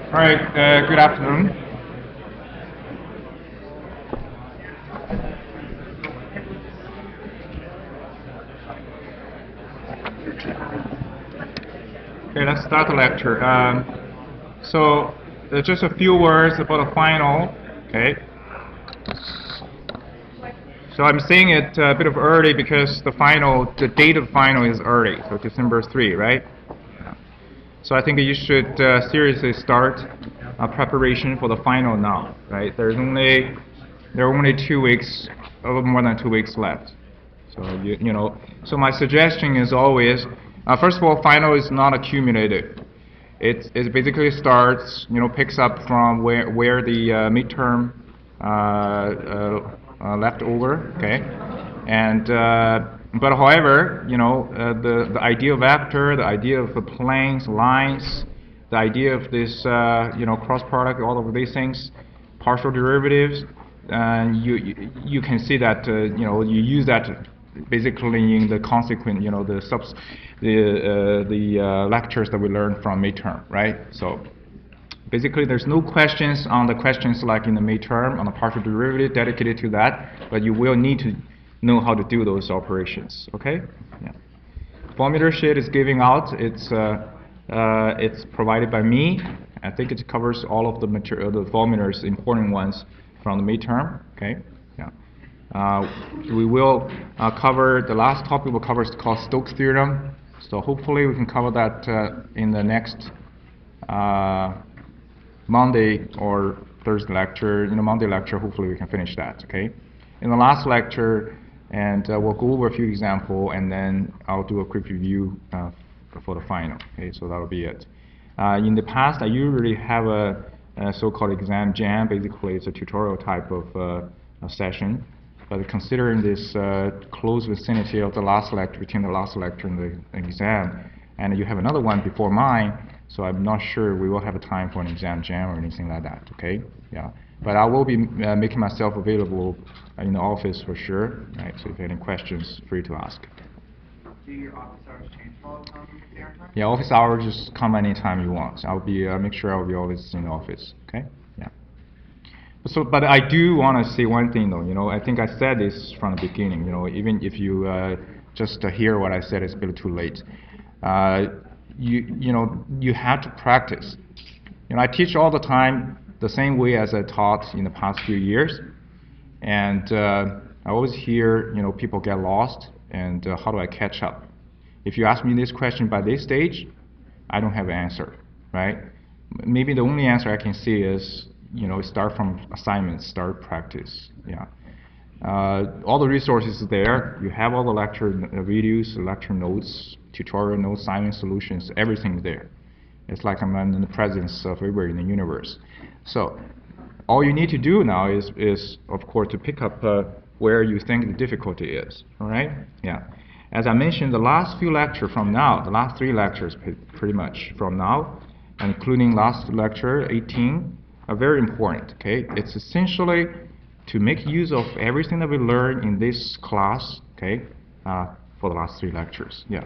All right, good afternoon. Okay, let's start the lecture. Just a few words about the final. Okay. So I'm saying it a bit of early because the date of final is early, so December 3, right? So I think you should seriously start preparation for the final now, right? There are only 2 weeks, a little more than 2 weeks left. So so my suggestion is always, first of all, final is not accumulated. It basically starts, picks up from where the midterm left over, okay? And but however, the idea of vector, the idea of the planes, lines, the idea of this, cross product, all of these things, partial derivatives, and you can see that, you use that basically in the consequent, the lectures that we learned from midterm, right? So basically, there's no questions on the questions like in the midterm on the partial derivative dedicated to that, but you will need to know how to do those operations. Okay? Yeah. Formula sheet is giving out. It's provided by me. I think it covers all of the material, the formulas, important ones from the midterm. Okay? Yeah. We will cover the last topic. We'll cover is called Stokes theorem. So hopefully we can cover that in the next Monday or Thursday lecture. Monday lecture, hopefully we can finish that. Okay. In the last lecture, and we'll go over a few examples, and then I'll do a quick review for the final. Okay. So that'll be it. In the past, I usually have a so-called exam jam. Basically, it's a tutorial type of a session. But considering this close vicinity of the last lecture, between the last lecture and the exam, and you have another one before mine, so I'm not sure we will have a time for an exam jam or anything like that, okay? Yeah. But I will be making myself available in the office for sure, right? So if you have any questions, free to ask. Do your office hours change all the time? Yeah, office hours, just come anytime you want. I'll be, make sure I'll be always in the office, okay? Yeah. So, but I do want to say one thing though, I think I said this from the beginning, even if you just hear what I said, it's a bit too late. You have to practice. I teach all the time the same way as I taught in the past few years, and I always hear people get lost, and how do I catch up? If you ask me this question by this stage, I don't have an answer, right? Maybe the only answer I can see is start from assignments, start practice. Yeah. All the resources are there. You have all the lecture videos, lecture notes, tutorial notes, assignment solutions, everything is there. It's like I'm in the presence of everybody in the universe. So all you need to do now is of course, to pick up where you think the difficulty is. All right? Yeah. As I mentioned, the last few lectures from now, the last 3 lectures pretty much from now, including last lecture 18, are very important. Okay? It's essentially to make use of everything that we learned in this class, okay, for the last 3 lectures. Yeah.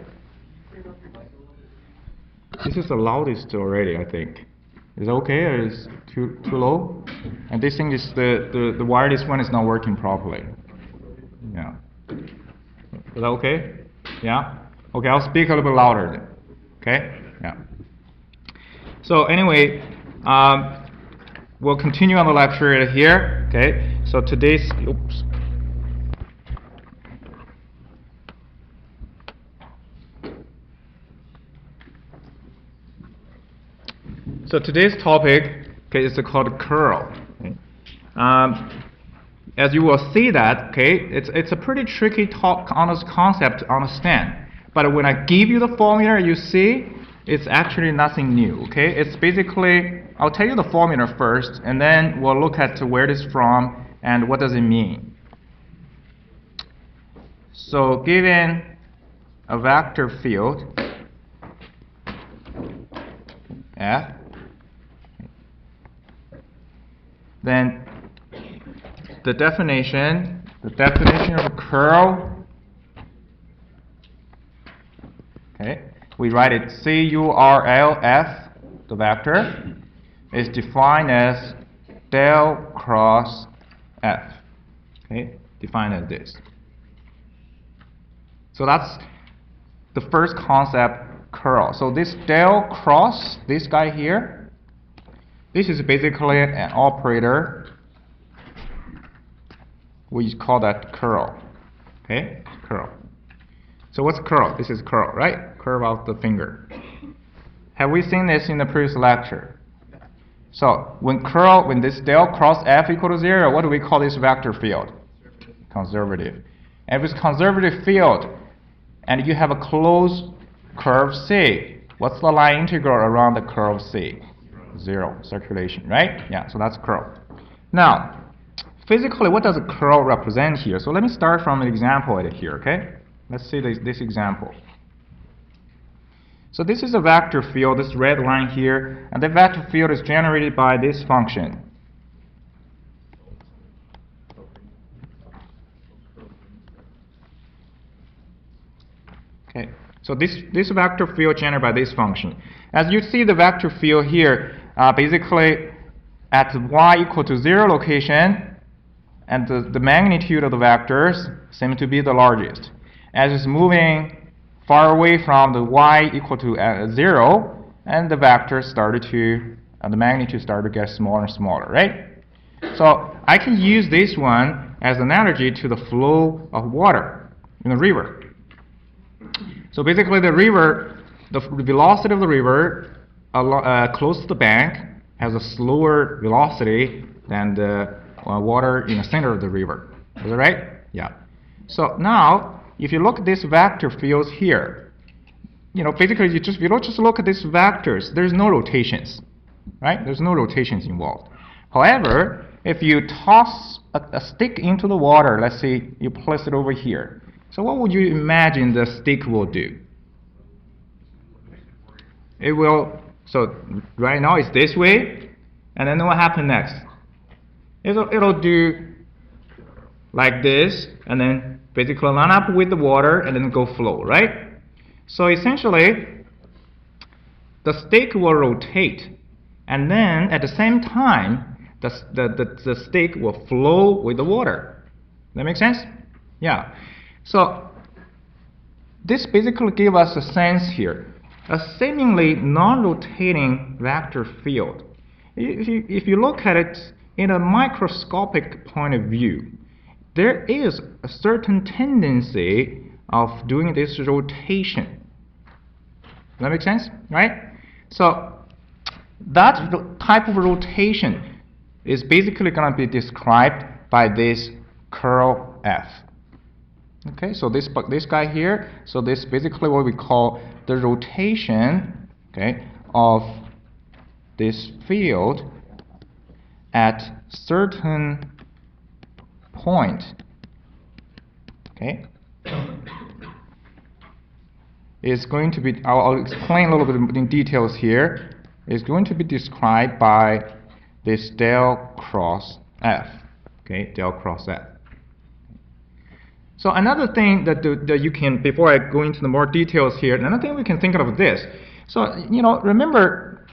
This is the loudest already, I think. Is that okay, or is too low? And this thing is the wireless one is not working properly. Yeah. Is that okay? Yeah. Okay, I'll speak a little bit louder then. Okay. Yeah. So anyway, we'll continue on the lecture here. Okay. So today's topic, okay, is called curl. Okay. As you will see that, okay, it's a pretty tricky concept to understand. But when I give you the formula, you see it's actually nothing new. Okay, it's basically, I'll tell you the formula first, and then we'll look at where it is from and what does it mean. So given a vector field F, then the definition of curl, okay, we write it CURLF, the vector. is defined as del cross F. Okay, defined as this. So that's the first concept, curl. So this del cross, this guy here, this is basically an operator. We call that curl. Okay, curl. So what's curl? This is curl, right? Curve out the finger. Have we seen this in the previous lecture? So when this del cross F equal to 0, what do we call this vector field? Conservative. And if it's conservative field, and you have a closed curve C, what's the line integral around the curve C? 0, circulation, right? Yeah, so that's curl. Now, physically, what does a curl represent here? So let me start from an example here, okay? Let's see this example. So this is a vector field, this red line here, and the vector field is generated by this function. Okay, so this vector field generated by this function. As you see the vector field here, basically at y equal to 0 location, and the magnitude of the vectors seem to be the largest. As it's moving far away from the y equal to 0, and the vectors started to, the magnitude started to get smaller and smaller, right? So I can use this one as an analogy to the flow of water in the river. So basically the river, the velocity of the river close to the bank has a slower velocity than the water in the center of the river. Is that right? Yeah. So now, if you look at these vector fields here, basically you don't just look at these vectors. There's no rotations, right? There's no rotations involved. However, if you toss a stick into the water, let's say you place it over here. So what would you imagine the stick will do? It will, so right now it's this way, and then what happens next? It'll do like this, and then basically line up with the water, and then go flow, right? So essentially, the stick will rotate, and then at the same time, the stick will flow with the water. That make sense? Yeah. So this basically gives us a sense here, a seemingly non-rotating vector field. If you look at it in a microscopic point of view, there is a certain tendency of doing this rotation. Does that make sense? Right? So that type of rotation is basically going to be described by this curl F. Okay, so this guy here, so this is basically what we call the rotation, okay, of this field at certain point, okay, is going to be, I'll explain a little bit in details here, is going to be described by this del cross F, okay, del cross F. So another thing that you can, before I go into the more details here, another thing we can think of this. So, remember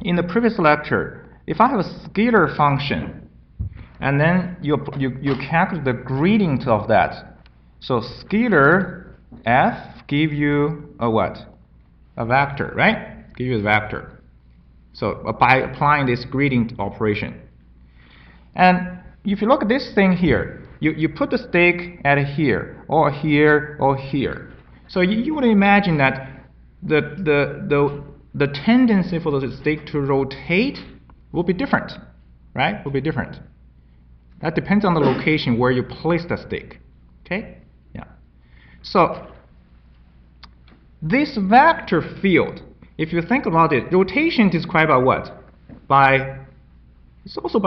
in the previous lecture, if I have a scalar function, and then you calculate the gradient of that. So scalar f give you a what? A vector, right? Give you a vector. So by applying this gradient operation. And if you look at this thing here, you put the stick at here, or here, or here. So you would imagine that the tendency for the stick to rotate will be different, right? Will be different. That depends on the location where you place the stick. Okay? Yeah. So this vector field, if you think about it, rotation described by what? It's also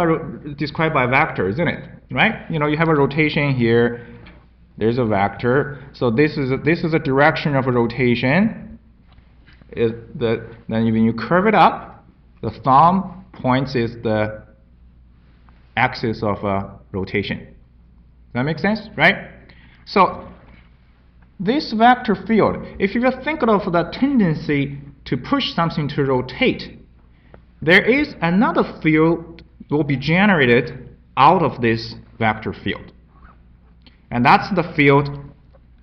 described by vector, isn't it? Right? You have a rotation here. There's a vector. So this is a direction of a rotation. Then when you curve it up, the thumb points is the axis of rotation. Does that make sense? Right? So this vector field, if you think of the tendency to push something to rotate, there is another field will be generated out of this vector field. And that's the field,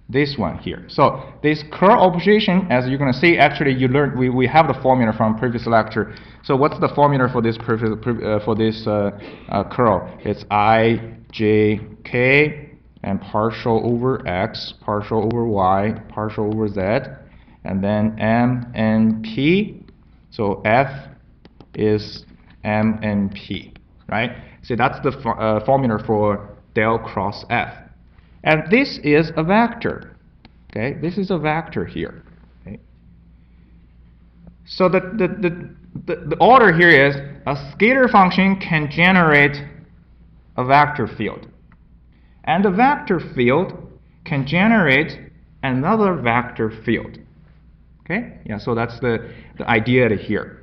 this one here. So this curl opposition, as you're going to see, actually you learned, we have the formula from previous lecture. So what's the formula for this curl? It's ijk and partial over x, partial over y, partial over z, and then m and p. So f is m and p, right? So that's the formula for del cross f. And this is a vector, okay? This is a vector here, okay? So the order here is a scalar function can generate a vector field. And the vector field can generate another vector field, okay? Yeah, so that's the idea here.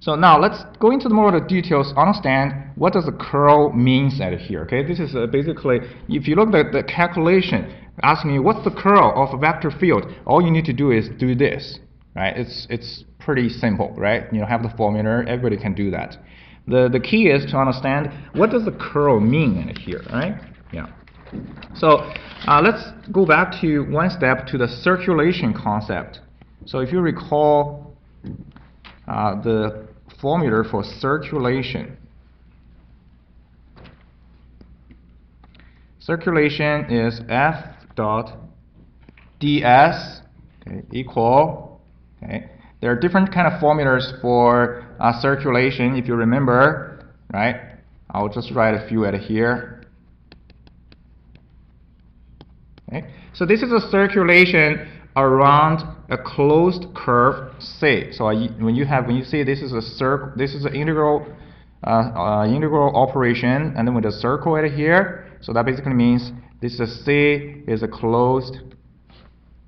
So now let's go into more of the details, understand what does the curl means at here, okay? This is basically, if you look at the calculation, asking you what's the curl of a vector field, all you need to do is do this, right? It's pretty simple, right? You have the formula, everybody can do that. The key is to understand what does the curl mean at here, right? Yeah. So let's go back to one step to the circulation concept. So if you recall the formula for circulation. Circulation is F dot ds, okay, equal, okay. There are different kind of formulas for circulation, if you remember, right? I'll just write a few at here. Okay. So this is a circulation around a closed curve C. So when you see this is a circle, this is an integral operation, and then with a circle right here. So that basically means this is C is a closed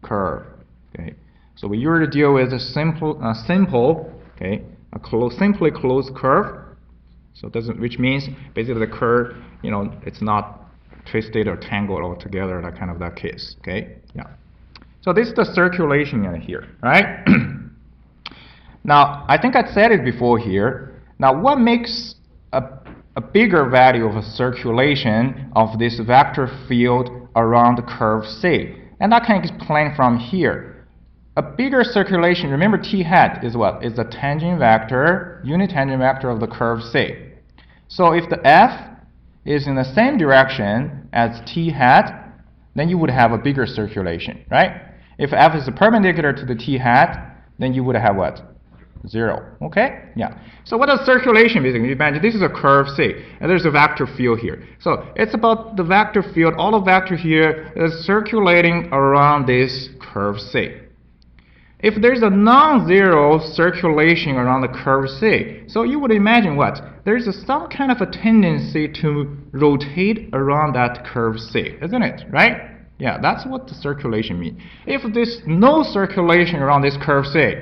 curve. Okay. So we usually deal with a simple, okay, simply closed curve. So which means basically the curve, it's not twisted or tangled all together, that case. Okay. Yeah. So this is the circulation in here, right? Now, I think I said it before here. Now, what makes a bigger value of a circulation of this vector field around the curve C? And I can explain from here. A bigger circulation, remember t hat is what? Is the tangent vector, unit tangent vector of the curve C. So if the f is in the same direction as t hat, then you would have a bigger circulation, right? If f is perpendicular to the t hat, then you would have what? 0. Okay? Yeah. So what is circulation basically? Imagine this is a curve C, and there's a vector field here. So it's about the vector field. All the vector here is circulating around this curve C. If there's a non-zero circulation around the curve C, so you would imagine what? There's some kind of a tendency to rotate around that curve C, isn't it? Right? Yeah, that's what the circulation means. If there's no circulation around this curve C,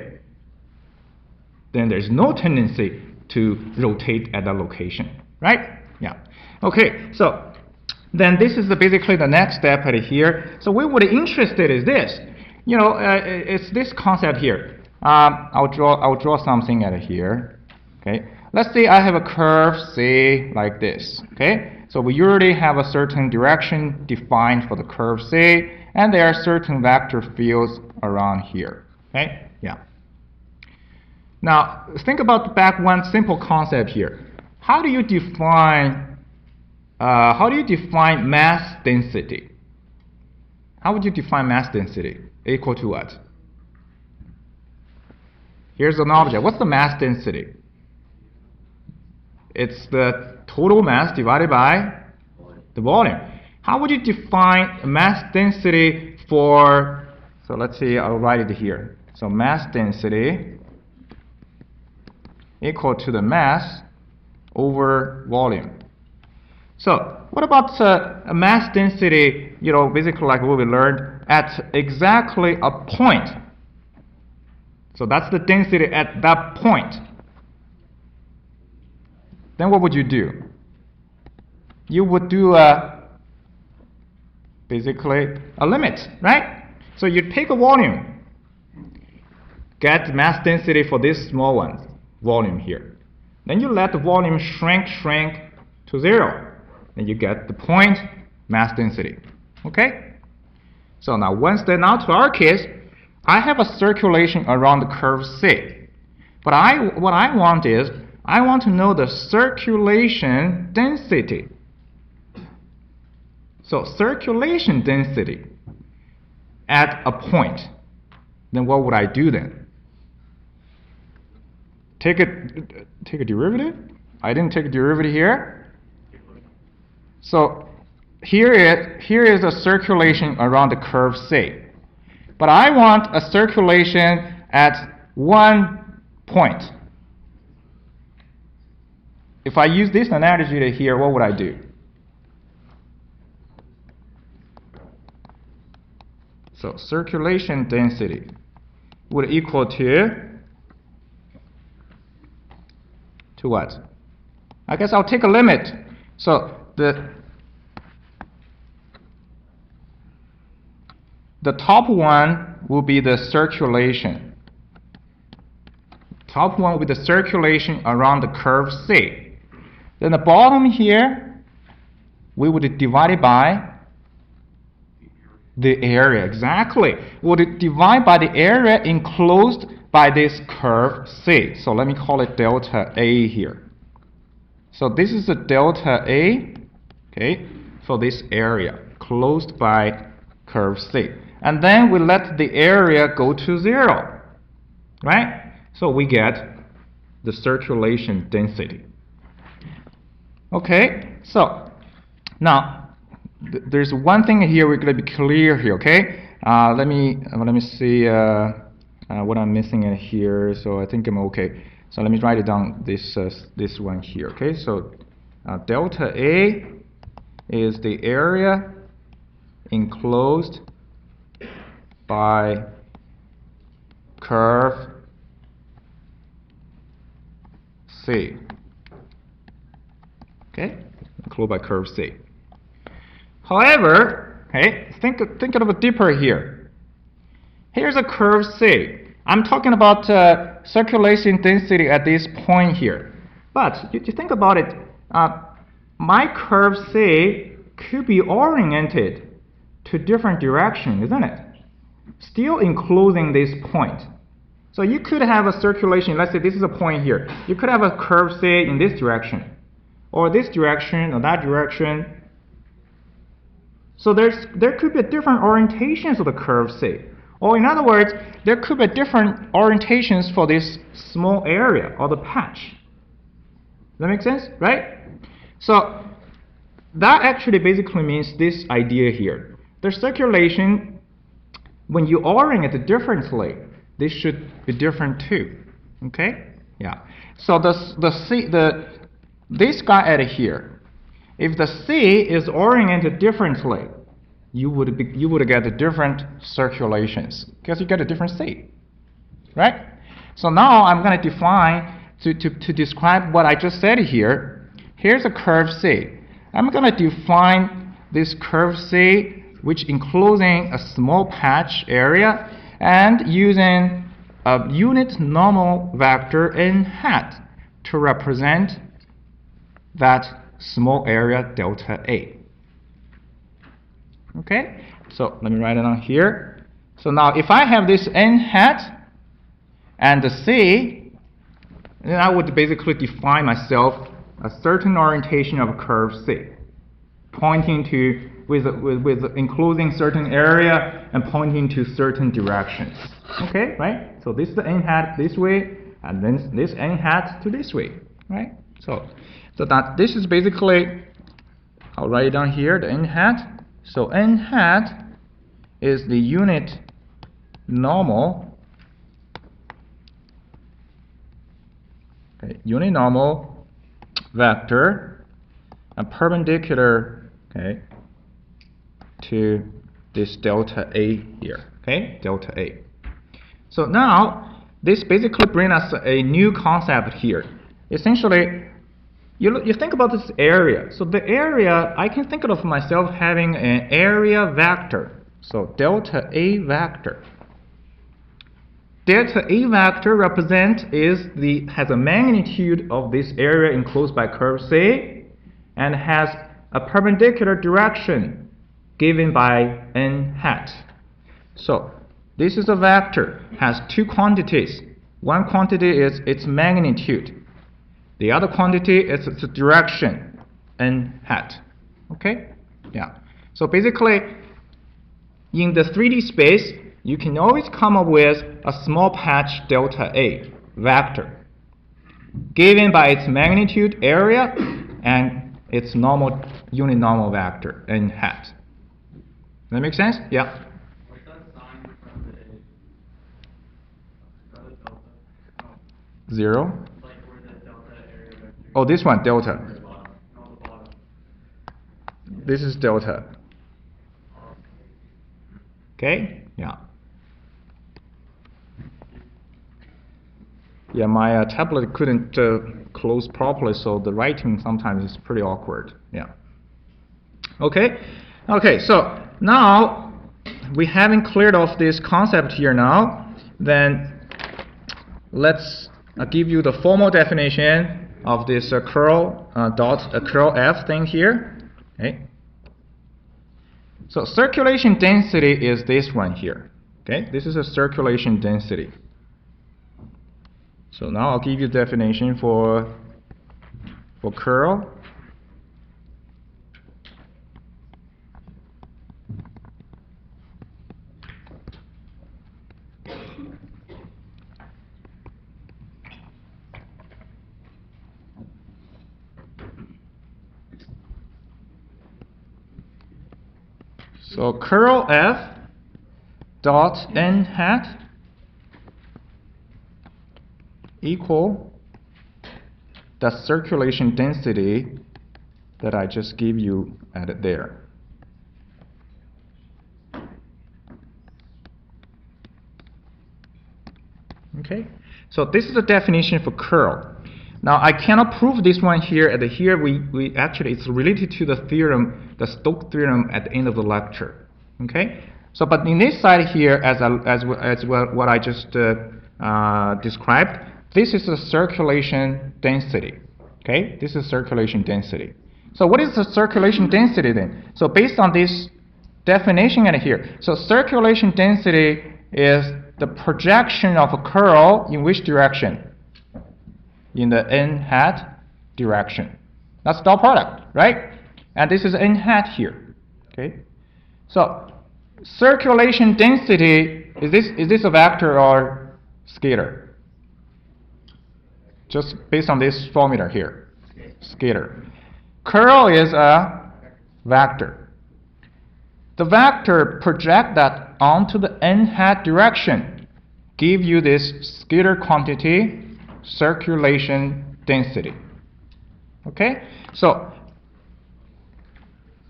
then there's no tendency to rotate at that location, right? Yeah. Okay, so then this is basically the next step right here. So we would interested is this. It's this concept here. I'll draw something at here. Okay. Let's say I have a curve C like this. Okay. So we usually have a certain direction defined for the curve C, and there are certain vector fields around here. Okay. Yeah. Now think about back one simple concept here. How do you define mass density? How would you define mass density? Equal to what? Here's an object. What's the mass density? It's the total mass divided by the volume. How would you define mass density for, so let's see, I'll write it here. So mass density equal to the mass over volume. So what about mass density, basically like what we learned at exactly a point. So that's the density at that point. Then what would you do? You would do basically a limit, right? So you take a volume, get mass density for this small one. volume here. Then you let the volume shrink to 0. And you get the point mass density. Okay? So now now to our case, I have a circulation around the curve C. But what I want is, I want to know the circulation density. So circulation density at a point. Then what would I do then? Take a derivative? I didn't take a derivative here. So here is a circulation around the curve C. But I want a circulation at one point. If I use this analogy here, what would I do? So circulation density would equal to what? I guess I'll take a limit. So the top one will be the circulation. Top one will be the circulation around the curve C. Then the bottom here, we would divide it by the area. Exactly. We would divide by the area enclosed by this curve C. So let me call it delta A here. So this is the delta A, okay, for this area closed by curve C. And then we let the area go to 0, right? So we get the circulation density. Okay, so now there's one thing here we're going to be clear here. Okay, let me see what I'm missing in here. So I think I'm okay. So let me write it down. This one here. Okay, so delta A is the area enclosed by curve C. Okay, enclosed by curve C. However, okay, think a little deeper here. Here's a curve C. I'm talking about circulation density at this point here. But you think about it, my curve C could be oriented to different direction, isn't it? Still enclosing this point. So you could have a circulation, let's say this is a point here. You could have a curve C in this direction, or this direction, or that direction. So there could be different orientations of the curve C. Or in other words, there could be different orientations for this small area or the patch. Does that make sense? Right? So that actually basically means this idea here. The circulation, when you orient it differently, this should be different too. Okay? Yeah. So this guy at here, if the C is oriented differently, you would get different circulations because you get a different C, right? So now I'm going to define to describe what I just said here. Here's a curve C. I'm going to define this curve C, which enclosing a small patch area and using a unit normal vector n hat to represent that small area delta A. Okay, so let me write it on here. So now if I have this n hat and the C, then I would basically define myself a certain orientation of a curve C, pointing to with enclosing certain area and pointing to certain directions. Okay, right? So this is the n hat this way, and then this n hat to this way, right? So that this is basically, I'll write it down here, the n hat. So n hat is the unit normal, okay, unit normal vector and perpendicular, okay, to this delta A here, okay, delta A. So now this basically brings us a new concept here. Essentially, you think about this area. So the area, I can think of myself having an area vector. So delta A vector. delta A vector has a magnitude of this area enclosed by curve C and has a perpendicular direction given by n hat. So this is a vector, has two quantities. One quantity is its magnitude. The other quantity is its direction, n hat. Okay? Yeah. So basically, in the 3D space, you can always come up with a small patch delta A vector given by its magnitude, area, and its unit normal vector, n hat. Does that make sense? Yeah. What's that sign from the delta? No, 0. like where the delta area vector. Oh, this one, delta. No, the bottom. This is delta. Okay? Yeah. Yeah, my tablet couldn't close properly, so the writing sometimes is pretty awkward. Yeah. Okay. Okay. So now we haven't cleared off this concept here. Now, then let's give you the formal definition of this curl curl F thing here. Okay. So circulation density is this one here. Okay. This is a circulation density. So now I'll give you definition for curl. So curl F dot n hat equal the circulation density that I just gave you at there. Okay, so this is the definition for curl. Now I cannot prove this one here. Here we actually it's related to the theorem, the Stokes theorem at the end of the lecture. Okay, so but in this side here, as what I just described, this is the circulation density. Okay, this is circulation density. So what is the circulation density then? So based on this definition in here, so circulation density is the projection of a curl in which direction? In the n hat direction. That's dot product, right? And this is n hat here. Okay. So circulation density, is this a vector or scalar? Just based on this formula here. Scalar. Curl is a vector. The vector project that onto the n hat direction, give you this scalar quantity, circulation density. Okay? So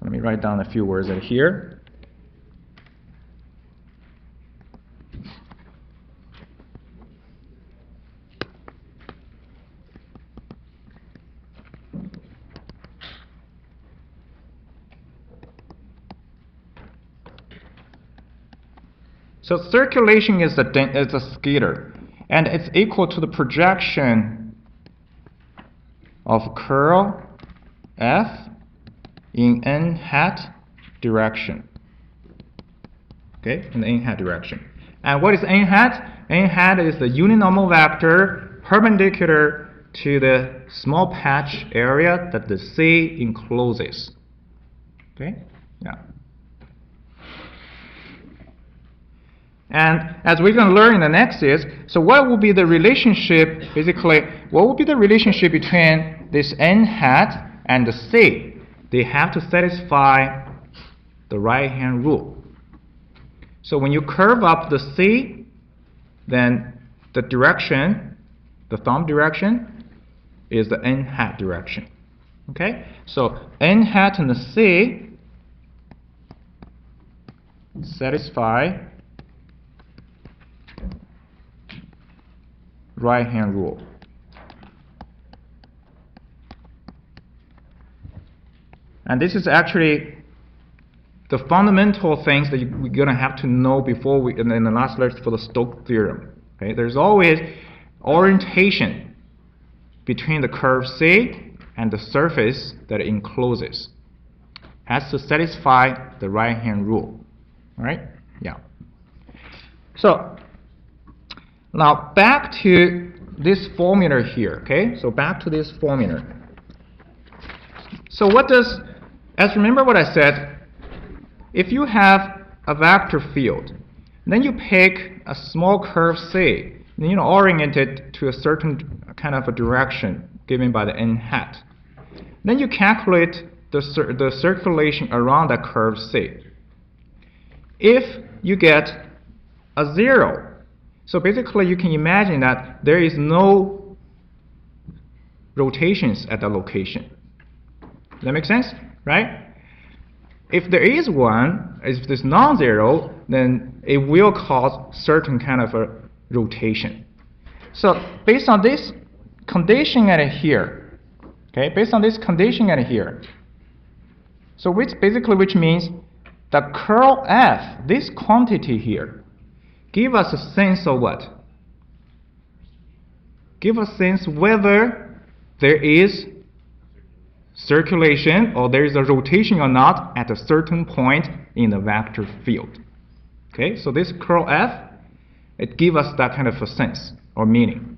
let me write down a few words here. So circulation is a scalar, and it's equal to the projection of curl F in n hat direction. Okay, in the n hat direction. And what is n hat? N hat is the unit normal vector perpendicular to the small patch area that the C encloses. Okay, yeah. And as we're going to learn in the next is, so what will be the relationship, basically, what will be the relationship between this n hat and the C? They have to satisfy the right-hand rule. So when you curve up the C, then the direction, the thumb direction, is the n hat direction. Okay? So n hat and the C satisfy right-hand rule. And this is actually the fundamental things that we're going to have to know before in the last lecture for the Stokes theorem. Okay, there's always orientation between the curve C and the surface that it encloses. Has to satisfy the right-hand rule. All right? Yeah. So now back to this formula here. Okay? So back to this formula. So what does, as remember what I said, if you have a vector field, then you pick a small curve C, then you orient it to a certain kind of a direction given by the n hat. Then you calculate the circulation around that curve C. If you get a 0, so basically you can imagine that there is no rotations at the location. Does that make sense? Right? If there is one, if it's non-zero, then it will cause certain kind of a rotation. So based on this condition at here, okay, based on this condition at here, so which means the curl F, this quantity here, give us a sense of what? Give a sense whether there is circulation or there is a rotation or not at a certain point in the vector field. Okay, so this curl F, it gives us that kind of a sense or meaning.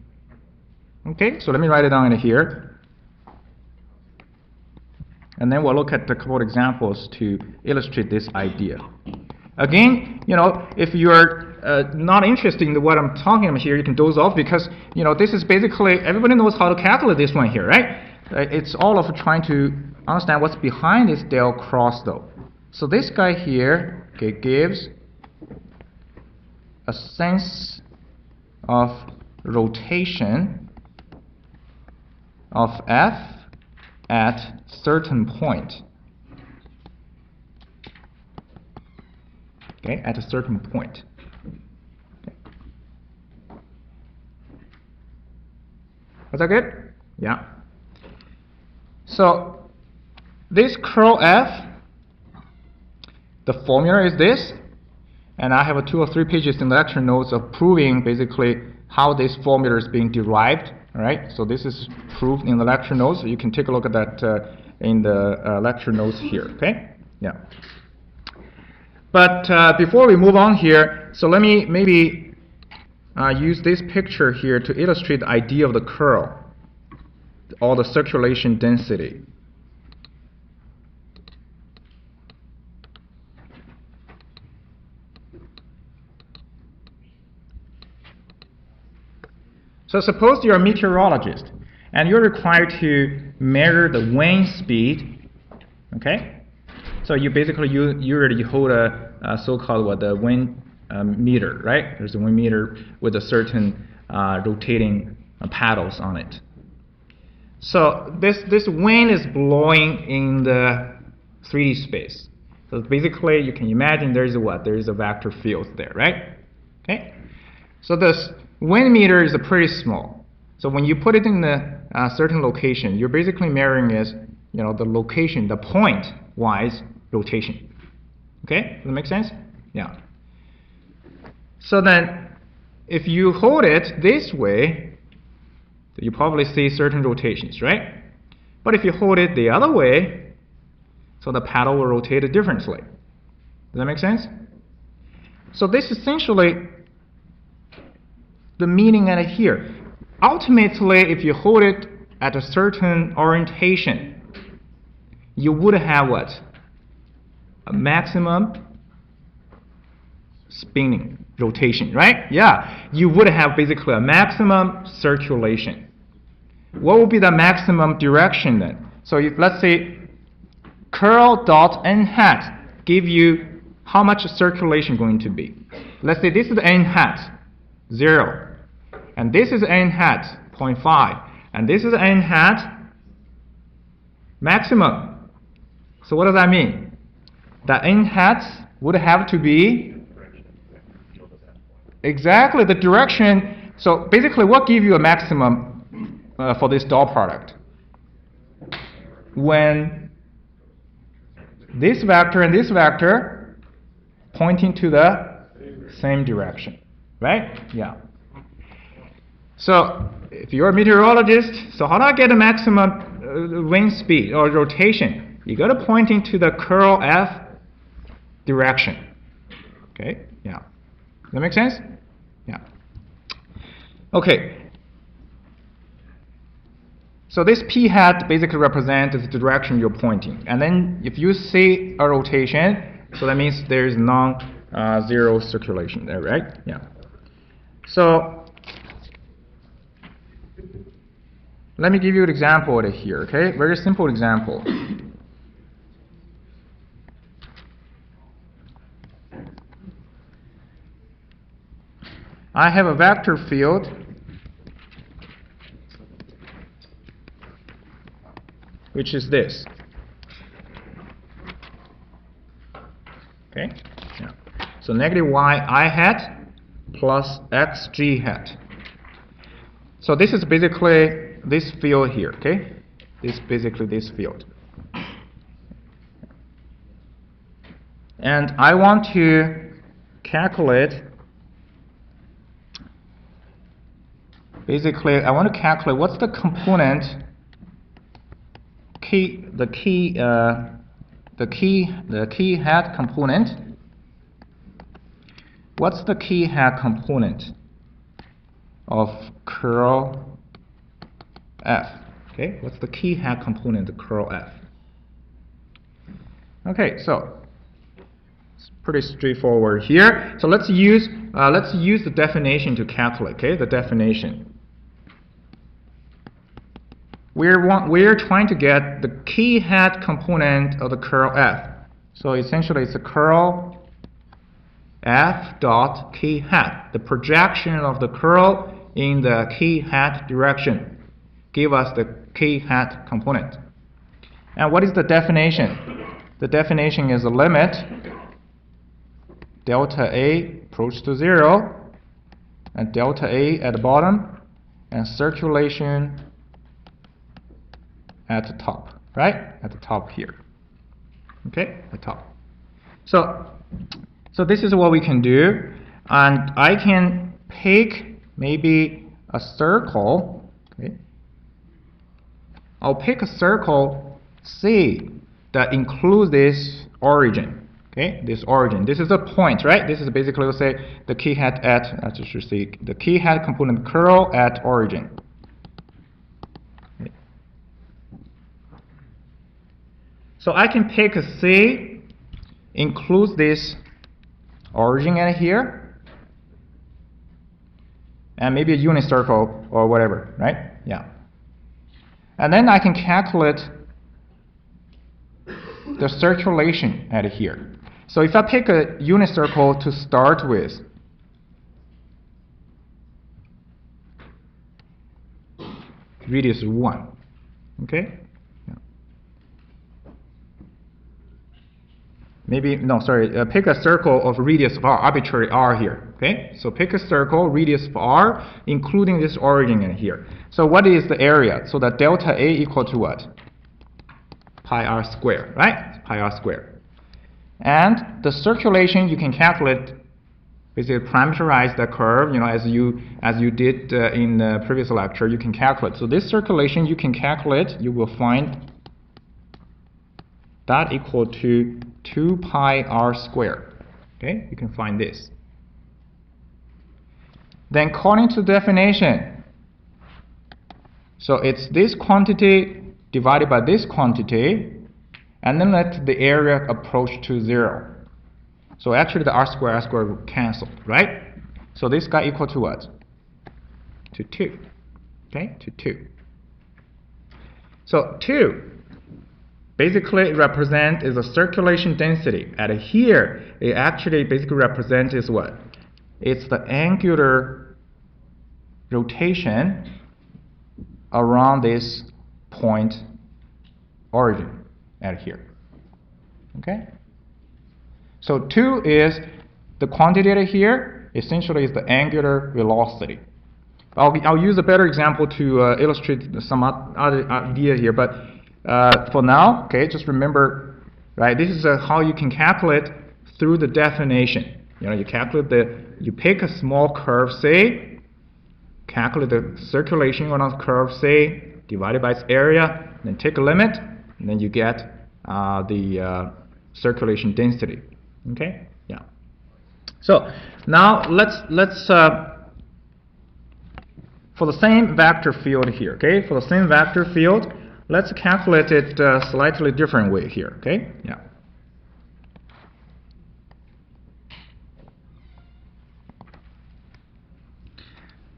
Okay, so let me write it down in here. And then we'll look at a couple of examples to illustrate this idea. Again, if you're not interested in what I'm talking about here, you can doze off because, this is basically, everybody knows how to calculate this one here, right? It's all of trying to understand what's behind this del cross though. So this guy here, okay, gives a sense of rotation of F at certain point. Okay, at a certain point. Okay. Was that good? Yeah. So this curl F, the formula is this, and I have 2 or 3 pages in the lecture notes of proving basically how this formula is being derived. All right, so this is proved in the lecture notes. So you can take a look at that in the lecture notes here. Okay, yeah. But before we move on here, so let me maybe use this picture here to illustrate the idea of the curl, or the circulation density. So suppose you're a meteorologist and you're required to measure the wind speed. Okay, so you basically you hold a so-called the wind meter, right? There's a wind meter with a certain rotating paddles on it. So this wind is blowing in the 3D space. So basically, you can imagine there's a vector field there, right? Okay. So this wind meter is pretty small. So when you put it in a certain location, you're basically measuring the location, the point-wise rotation. Okay. Does that make sense? Yeah. So then, if you hold it this way, you probably see certain rotations, right? But if you hold it the other way, so the paddle will rotate differently. Does that make sense? So this is essentially the meaning at here. Ultimately, if you hold it at a certain orientation, you would have what? A maximum spinning rotation, right? Yeah, you would have basically a maximum circulation. What would be the maximum direction then? So if let's say curl dot n hat give you how much circulation going to be. Let's say this is n hat 0, and this is n hat 0.5, and this is n hat maximum. So what does that mean? The n hat would have to be exactly the direction. So basically, what gives you a maximum for this dot product? When this vector and this vector pointing to the same direction, right? Yeah. So if you're a meteorologist, so how do I get the maximum wind speed or rotation? You got to point into the curl F direction. Okay, yeah. Does that make sense? Yeah. Okay. So this P hat basically represents the direction you're pointing. And then if you see a rotation, so that means there is non-zero circulation there, right? Yeah. So let me give you an example here, okay? Very simple example. I have a vector field which is this. Okay? Yeah. So negative y I hat plus x g hat. So this is basically this field here, okay? This basically this field. And I want to calculate, basically I want to calculate what's the component the key hat component. What's the key hat component of curl F? Okay, what's the key hat component of curl F? Okay, so it's pretty straightforward here. So let's use the definition to calculate. Okay, the definition. We're trying to get the key hat component of the curl F. So essentially it's a curl F dot key hat. The projection of the curl in the key hat direction give us the key hat component. And what is the definition? The definition is a limit delta A approach to 0 and delta A at the bottom and circulation at the top, right? At the top here. Okay, at the top. So this is what we can do, and I can pick maybe a circle. Okay, I'll pick a circle C that includes this origin. Okay, this origin. This is a point, right? This is basically, let's say, the key hat at. Let's just see the key hat component curl at origin. So I can pick a C, includes this origin at here, and maybe a unit circle or whatever, right? Yeah. And then I can calculate the circulation at here. So if I pick a unit circle to start with, radius 1, okay? Maybe, no, sorry, pick a circle of radius of r, arbitrary r here, okay? So pick a circle, radius of r, including this origin in here. So what is the area? So that delta A equal to what? Pi r squared, right? Pi r squared. And the circulation you can calculate, basically parameterize the curve, you know, as you did in the previous lecture, you can calculate. So this circulation you can calculate, you will find that equal to 2 pi r squared. Okay, you can find this. Then according to definition, so it's this quantity divided by this quantity, and then let the area approach to 0. So actually the r squared will cancel, right? So this guy equal to what? To 2. Okay, to 2. So 2 basically represent is a circulation density. At here, it actually basically represents is what? It's the angular rotation around this point origin at here. Okay? So 2 is the quantity at here, essentially is the angular velocity. I'll use a better example to illustrate some other idea here, but for now, okay, just remember, right, this is how you can calculate through the definition. You know, you calculate you pick a small curve, say, calculate the circulation around the curve C divided by its area, then take a limit, and then you get the circulation density. Okay? Yeah. So now let's for the same vector field here, okay? For the same vector field, let's calculate it slightly different way here, okay? Yeah.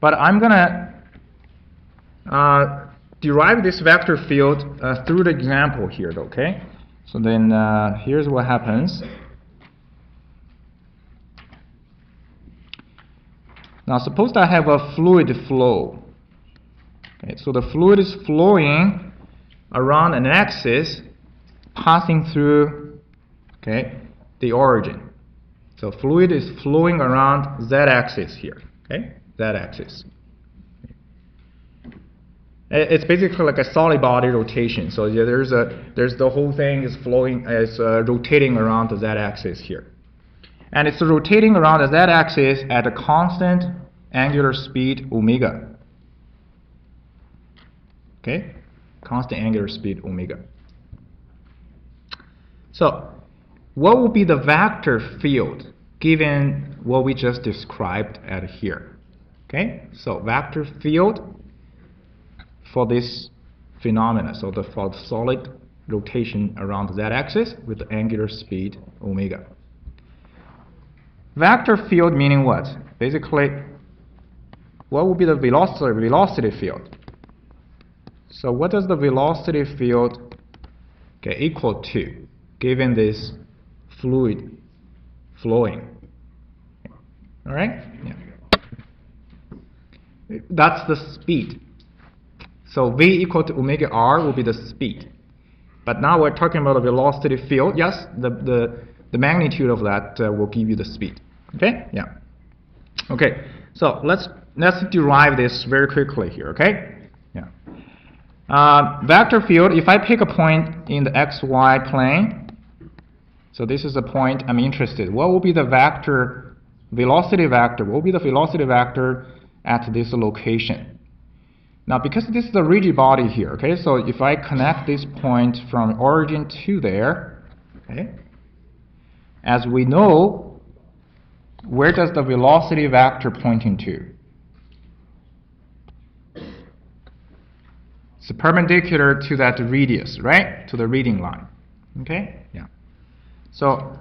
But I'm gonna derive this vector field through the example here, okay? So then here's what happens. Now suppose I have a fluid flow. Okay, so the fluid is flowing around an axis passing through, okay, the origin. So fluid is flowing around z-axis here, okay, z-axis. It's basically like a solid body rotation. So yeah, there's the whole thing is flowing, is rotating around the z-axis here. And it's rotating around the z-axis at a constant angular speed omega. Okay? Constant angular speed omega. So, what would be the vector field given what we just described at here? Okay? So, vector field for this phenomena, so for the solid rotation around the z-axis with the angular speed omega. Vector field meaning what? Basically, what would be the velocity field? So what does the velocity field equal to, given this fluid flowing? All right? Yeah. That's the speed. So v equal to omega r will be the speed. But now we're talking about the velocity field. Yes, the magnitude of that will give you the speed. Okay? Yeah. Okay. So let's derive this very quickly here. Okay? Yeah. Vector field. If I pick a point in the xy plane, so this is a point I'm interested. What will be the vector, velocity vector? What will be the velocity vector at this location? Now, because this is a rigid body here, okay, so if I connect this point from origin to there, okay, as we know, where does the velocity vector pointing to? It's perpendicular to that radius, right? To the reading line. Okay? Yeah. So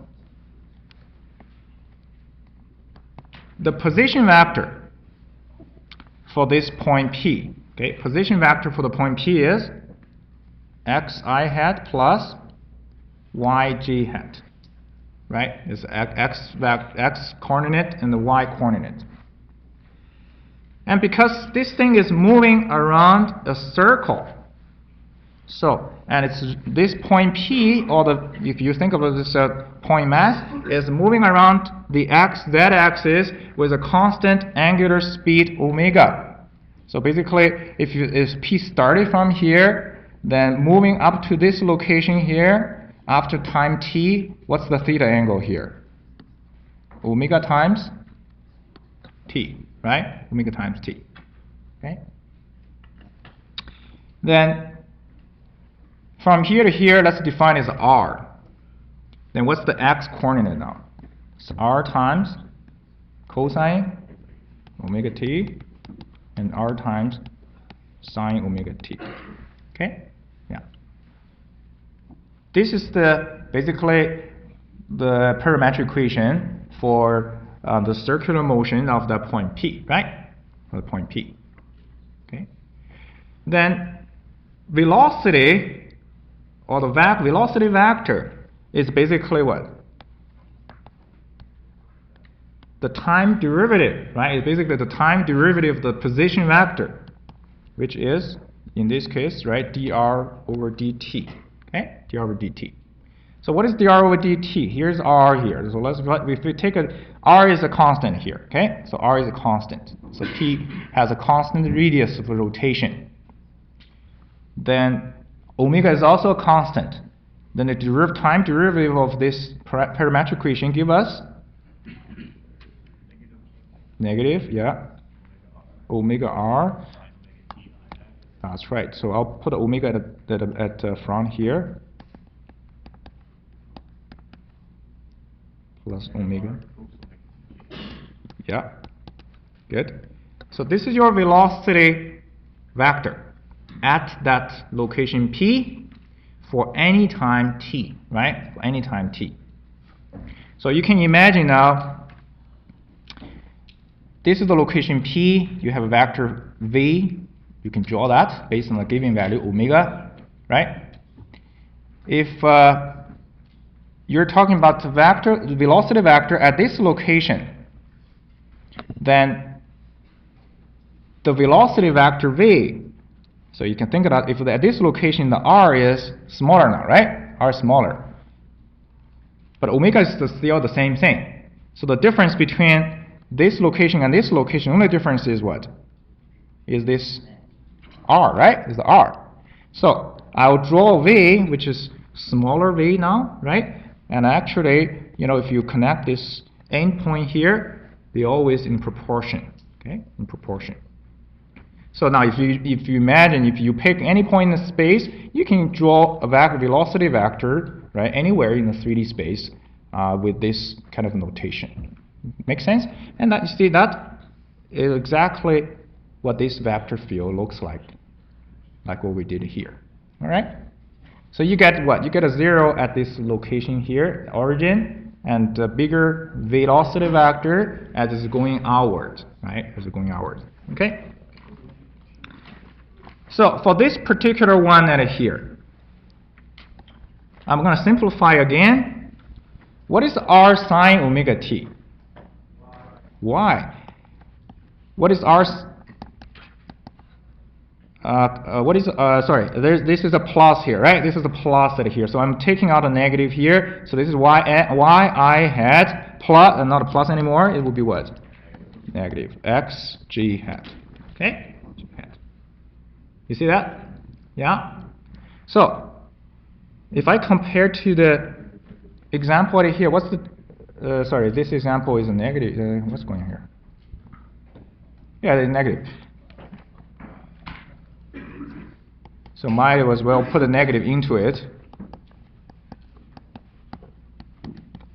the position vector for this point P, okay, position vector for the point P is xi hat plus yg hat, right? It's x coordinate and the y coordinate. And because this thing is moving around a circle, so, and it's this point P, or if you think about this point mass, is moving around the z-axis with a constant angular speed omega. So basically, if P started from here, then moving up to this location here, after time t, what's the theta angle here? Omega times t, right? Omega times t. Okay? Then from here to here, let's define as r. Then what's the x coordinate now? It's r times cosine omega t and r times sine omega t. Okay? Yeah. This is basically the parametric equation for the circular motion of the point P, right? For the point P. Okay. Then velocity, or the velocity vector, is basically what? The time derivative, right? It's basically the time derivative of the position vector, which is, in this case, right, dr over dt. Okay, dr over dt. So what is dr over dt? Here's r here. So if we take r is a constant here. Okay, so r is a constant. So p has a constant radius of rotation. Then omega is also a constant. Then the time derivative of this parametric equation give us negative, yeah, omega r. That's right. So I'll put omega at front here. Plus omega. Yeah. Good. So this is your velocity vector at that location P for any time t, right? For any time t. So you can imagine now, this is the location P. You have a vector V. You can draw that based on the given value omega, right? If you're talking about the velocity vector at this location, then the velocity vector V, so you can think about if at this location the r is smaller now, right? R is smaller. But omega is still the same thing. So the difference between this location and this location, only difference is what? Is this r, right? Is the r. So I'll draw V, which is smaller V now, right? And actually, if you connect this endpoint here, they're always in proportion, okay? In proportion. So now if you imagine, if you pick any point in the space, you can draw a velocity vector, right, anywhere in the 3D space with this kind of notation. Make sense? And that, you see, that is exactly what this vector field looks like what we did here. All right? So you get what? You get a 0 at this location here, origin, and a bigger velocity vector as it's going outward, right? As it's going outward. Okay? So for this particular one at here, I'm going to simplify again. What is r sine omega t? Y. What is r? This is a plus here, right? This is a plus at here. So I'm taking out a negative here. So this is y I hat plus, not a plus anymore. It will be what? Negative x g hat. Okay? G hat. You see that? Yeah? So if I compare to the example right here, what's the, this example is a negative. What's going on here? Yeah, it's negative. So might as well put a negative into it.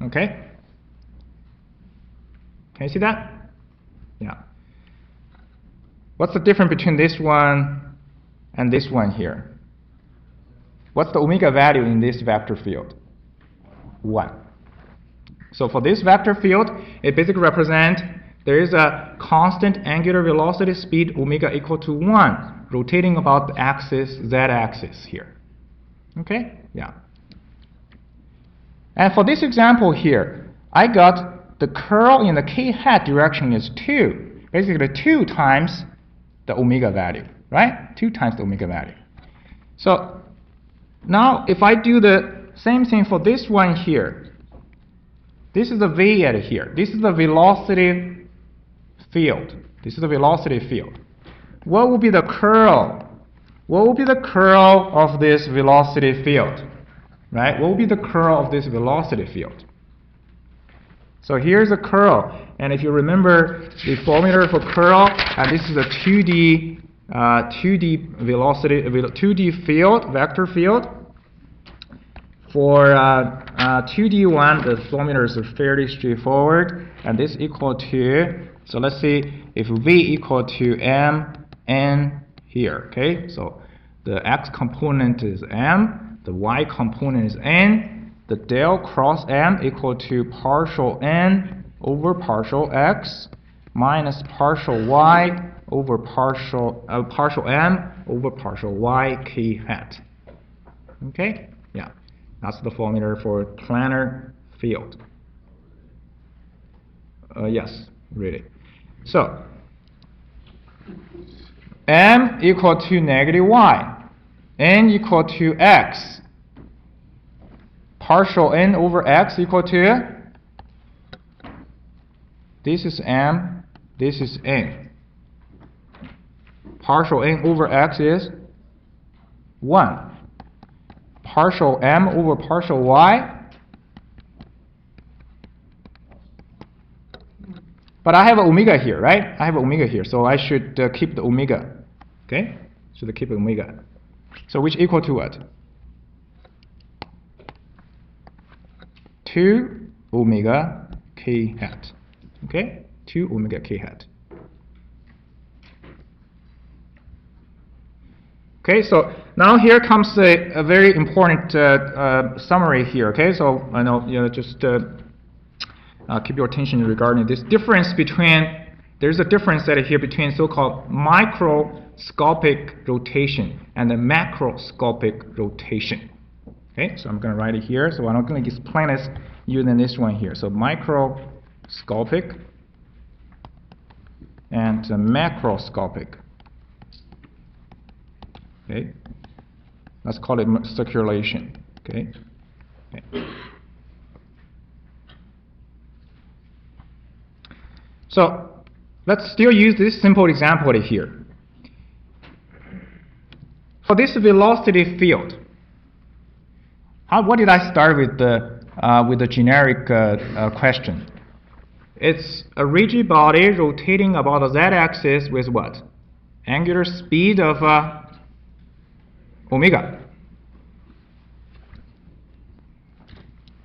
Okay? Can you see that? Yeah. What's the difference between this one and this one here? What's the omega value in this vector field? 1. So for this vector field, it basically represents there is a constant angular velocity speed omega equal to 1 rotating about the axis, z-axis here. Okay? Yeah. And for this example here, I got the curl in the k hat direction is 2. Basically 2 times the omega value, right? 2 times the omega value. So now if I do the same thing for this one here, this is the V at here. This is the velocity field. This is the velocity field. What will be the curl? What will be the curl of this velocity field? Right? What will be the curl of this velocity field? So here's a curl. And if you remember the formula for curl, and this is a 2D velocity, 2D field, vector field. For 2D one, the formulas are fairly straightforward, and this equal to, so let's see, if V equal to mn here, okay? So the x component is m, the y component is n, the del cross m equal to partial n over partial x minus partial y over partial m over partial y k hat. Okay? Yeah. That's the formula for planar field. Yes, really. So, m equal to negative y, n equal to x, partial n over x equal to, this is m, this is n. Partial n over x is 1. Partial m over partial y But I have omega here, right? I have omega here, so I should keep the omega. Okay? Should keep omega. So which equal to what? 2 omega k hat. Okay? 2 omega k hat. Okay, so now here comes a very important summary here. Okay, so I know just keep your attention regarding this difference between. There's a difference that here between so-called microscopic rotation and the macroscopic rotation. Okay, so I'm going to write it here. So I'm going to explain this using this one here. So microscopic and macroscopic. Okay, let's call it circulation. Okay. So let's still use this simple example here. For this velocity field, what did I start with the generic question? It's a rigid body rotating about the z-axis with what? Angular speed of omega.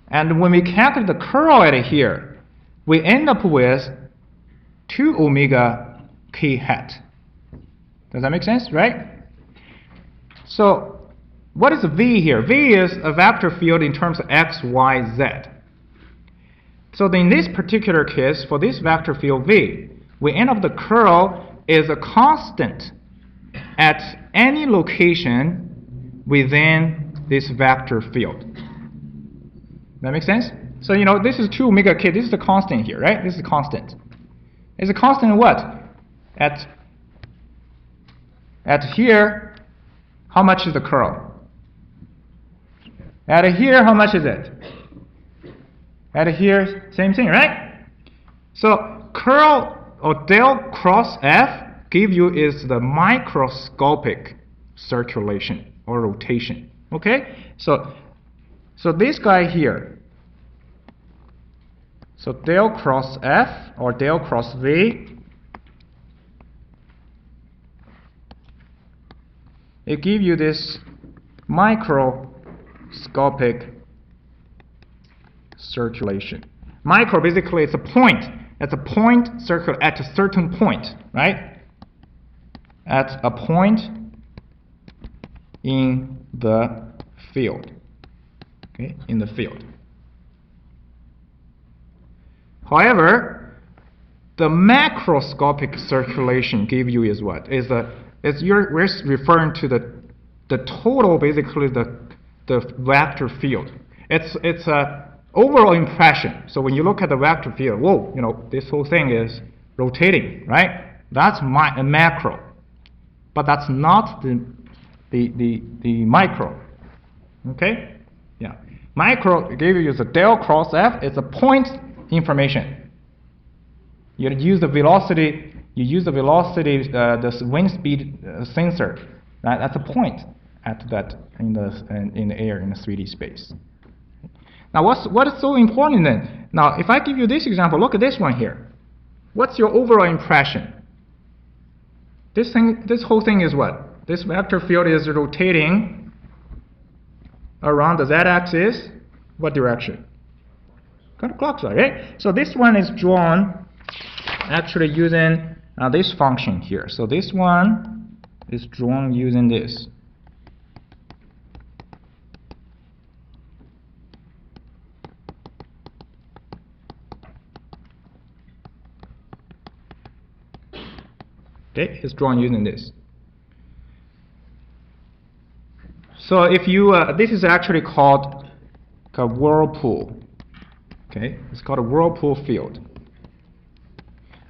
And when we calculate the curl at here, we end up with 2 omega k hat. Does that make sense, right? So what is V here? V is a vector field in terms of x, y, z. So in this particular case, for this vector field V, we end up the curl is a constant at any location within this vector field. That makes sense? So this is 2 omega k. This is the constant here, right? This is a constant. It's a constant what? At here, how much is the curl? At here, how much is it? At here, same thing, right? So curl or del cross F give you is the microscopic circulation or rotation. Okay? So this guy here. So del cross F or del cross V, it gives you this microscopic circulation. Micro basically it's a point. It's a point circle at a certain point, right? At a point in the field. Okay, in the field. However, the macroscopic circulation give you is what? We're referring to the total, basically the vector field. It's a overall impression. So when you look at the vector field, whoa, this whole thing is rotating, right? That's a macro, but that's not the micro. Okay, yeah. Micro gave you the del cross F. It's a point information. You use the velocity. The wind speed sensor. That's a point at that in the air in the 3D space. Now, what is so important then? Now, if I give you this example, look at this one here. What's your overall impression? This whole thing is what? This vector field is rotating around the z-axis. What direction? Counterclockwise, right? So this one is drawn actually using this function here. So this one is drawn using this. Okay, it's drawn using this. So if you, this is actually called a whirlpool. Okay, it's called a whirlpool field.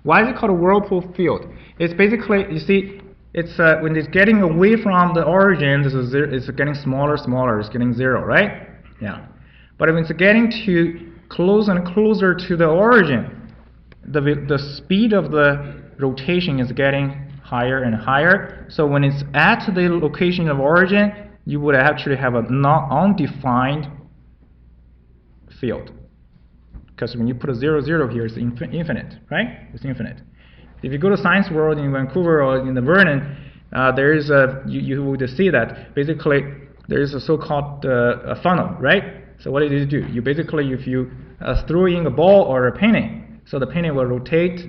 Why is it called a whirlpool field? It's basically, you see, it's when it's getting away from the origin, it's getting smaller, it's getting 0, right? Yeah. But when it's getting to closer and closer to the origin, the speed of the rotation is getting higher and higher. So when it's at the location of origin, you would actually have a undefined field. Because when you put a 0, 0 here, it's infinite, right? It's infinite. If you go to Science World in Vancouver or in the Vernon, there is you would see that basically there is a so-called a funnel, right? So what do? You basically, if you throw in a ball or a painting, so the painting will rotate.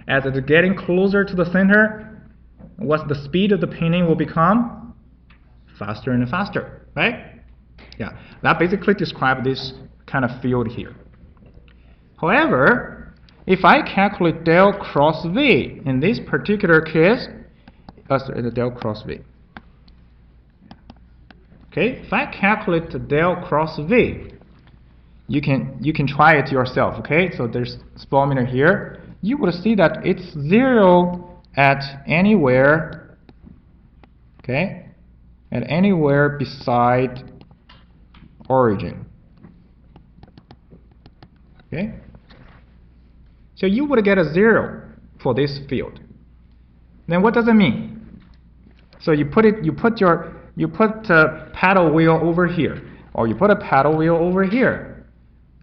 As it's getting closer to the center, what's the speed of the painting will become? Faster and faster, right? Yeah, that basically describes this kind of field here. However, if I calculate del cross V, in this particular case, del cross V. Okay, if I calculate the del cross V, you can try it yourself. Okay, so there's speedometer here. You would see that it's 0 at anywhere. Okay, at anywhere beside origin. Okay, so you would get a 0 for this field. Then what does it mean? So you put paddle wheel over here, or you put a paddle wheel over here.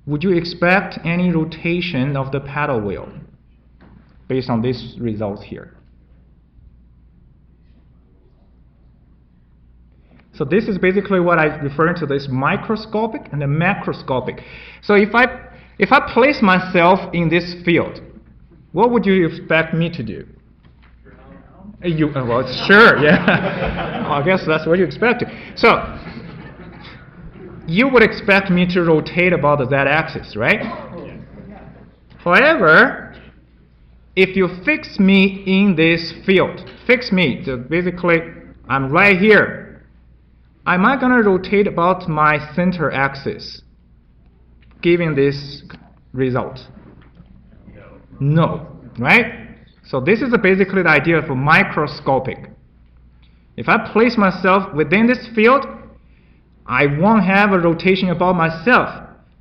Would you expect any rotation of the paddle wheel based on this result here? So this is basically what I refer to this microscopic and the macroscopic. So if I place myself in this field, what would you expect me to do? Well, sure, yeah. I guess that's what you expect. So you would expect me to rotate about the z-axis, right? However, if you fix me in this field, so basically I'm right here, am I going to rotate about my center axis, given this result? No, right? So this is basically the idea of microscopic. If I place myself within this field, I won't have a rotation about myself,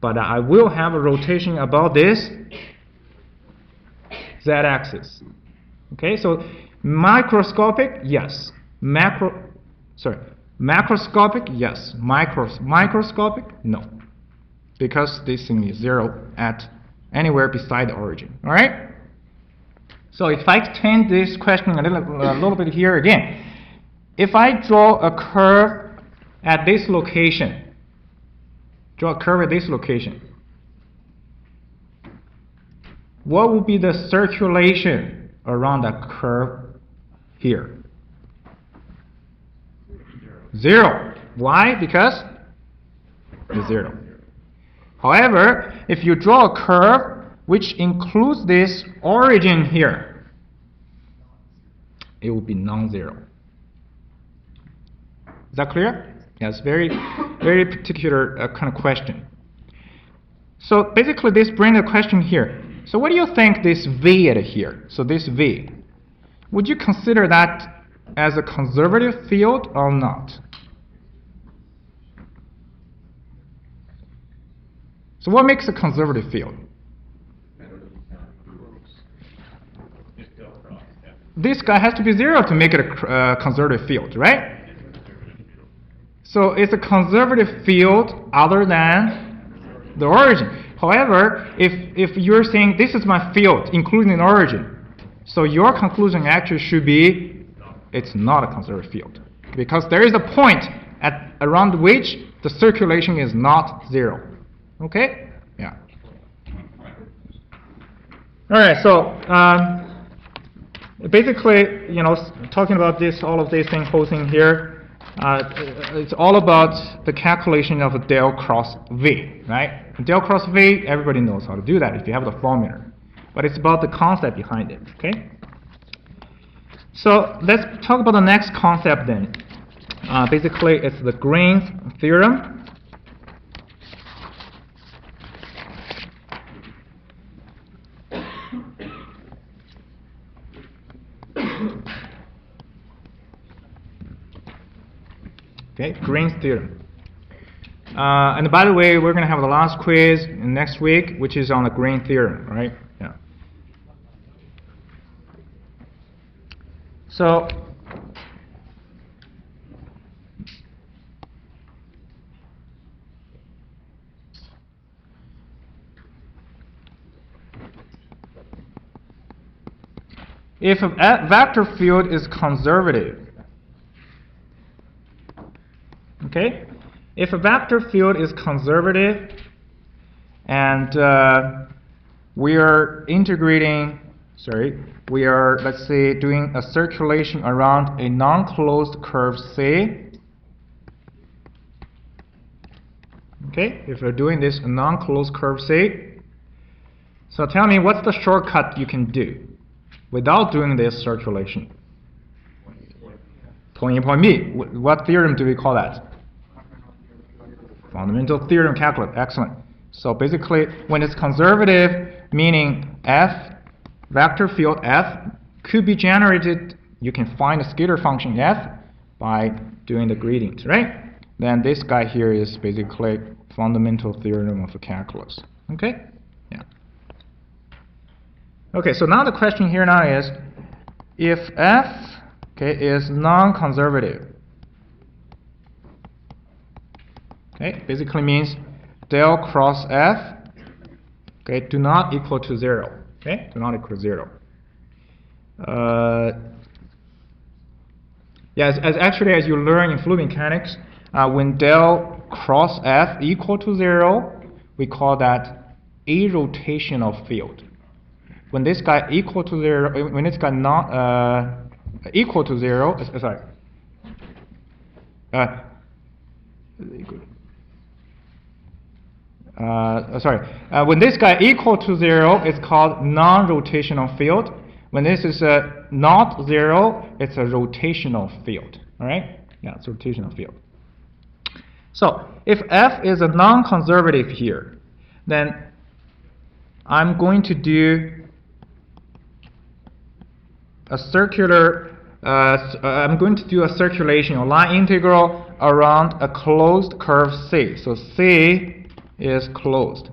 but I will have a rotation about this z-axis. Okay, so microscopic, yes. Macroscopic, yes. Microscopic, no. Because this thing is 0 at anywhere beside the origin. All right? So if I extend this question a little bit here again, if I draw a curve at this location, what would be the circulation around that curve here? 0. Why? Because it's 0. However, if you draw a curve which includes this origin here, it will be non-zero. Is that clear? Yes, very particular kind of question. So basically this brings a question here. So what do you think this V at here? So this V, would you consider that as a conservative field or not? So what makes a conservative field? This guy has to be 0 to make it a conservative field, right? So it's a conservative field other than the origin. However, if you're saying this is my field, including the origin, so your conclusion actually should be it's not a conservative field. Because there is a point around which the circulation is not 0. Okay? Yeah. All right, so basically, talking about all of these things, whole thing here, it's all about the calculation of del cross V, right? Del cross V, everybody knows how to do that if you have the formula. But it's about the concept behind it, okay? So let's talk about the next concept then. Basically, it's the Green's theorem. Okay, Green's theorem. And by the way, we're going to have the last quiz next week, which is on the Green theorem, right? Yeah. So, if a vector field is conservative, okay? If a vector field is conservative and we are integrating, we are, let's say, doing a circulation around a non-closed curve C. Okay, if we're doing this non-closed curve C, so tell me what's the shortcut you can do without doing this circulation? Point A, point B. What theorem do we call that? Fundamental theorem calculus. Excellent. So basically, when it's conservative, meaning F, vector field F, could be generated, you can find a scalar function F by doing the gradients, right? Then this guy here is basically fundamental theorem of the calculus. Okay? Yeah. Okay, so now the question here now is, if F, okay, is non-conservative, okay, basically means del cross F, okay, do not equal to 0. Okay, do not equal to 0. Yes, as you learn in fluid mechanics, when del cross F equal to 0, we call that a rotational field. When this guy equal to 0, when this guy not equal to 0, when this guy equal to 0, it's called non-rotational field. When this is not 0, it's a rotational field. All right? Yeah, it's a rotational field. So if F is a non-conservative here, then I'm going to do a circular. I'm going to do a circulation or line integral around a closed curve C. So C is closed.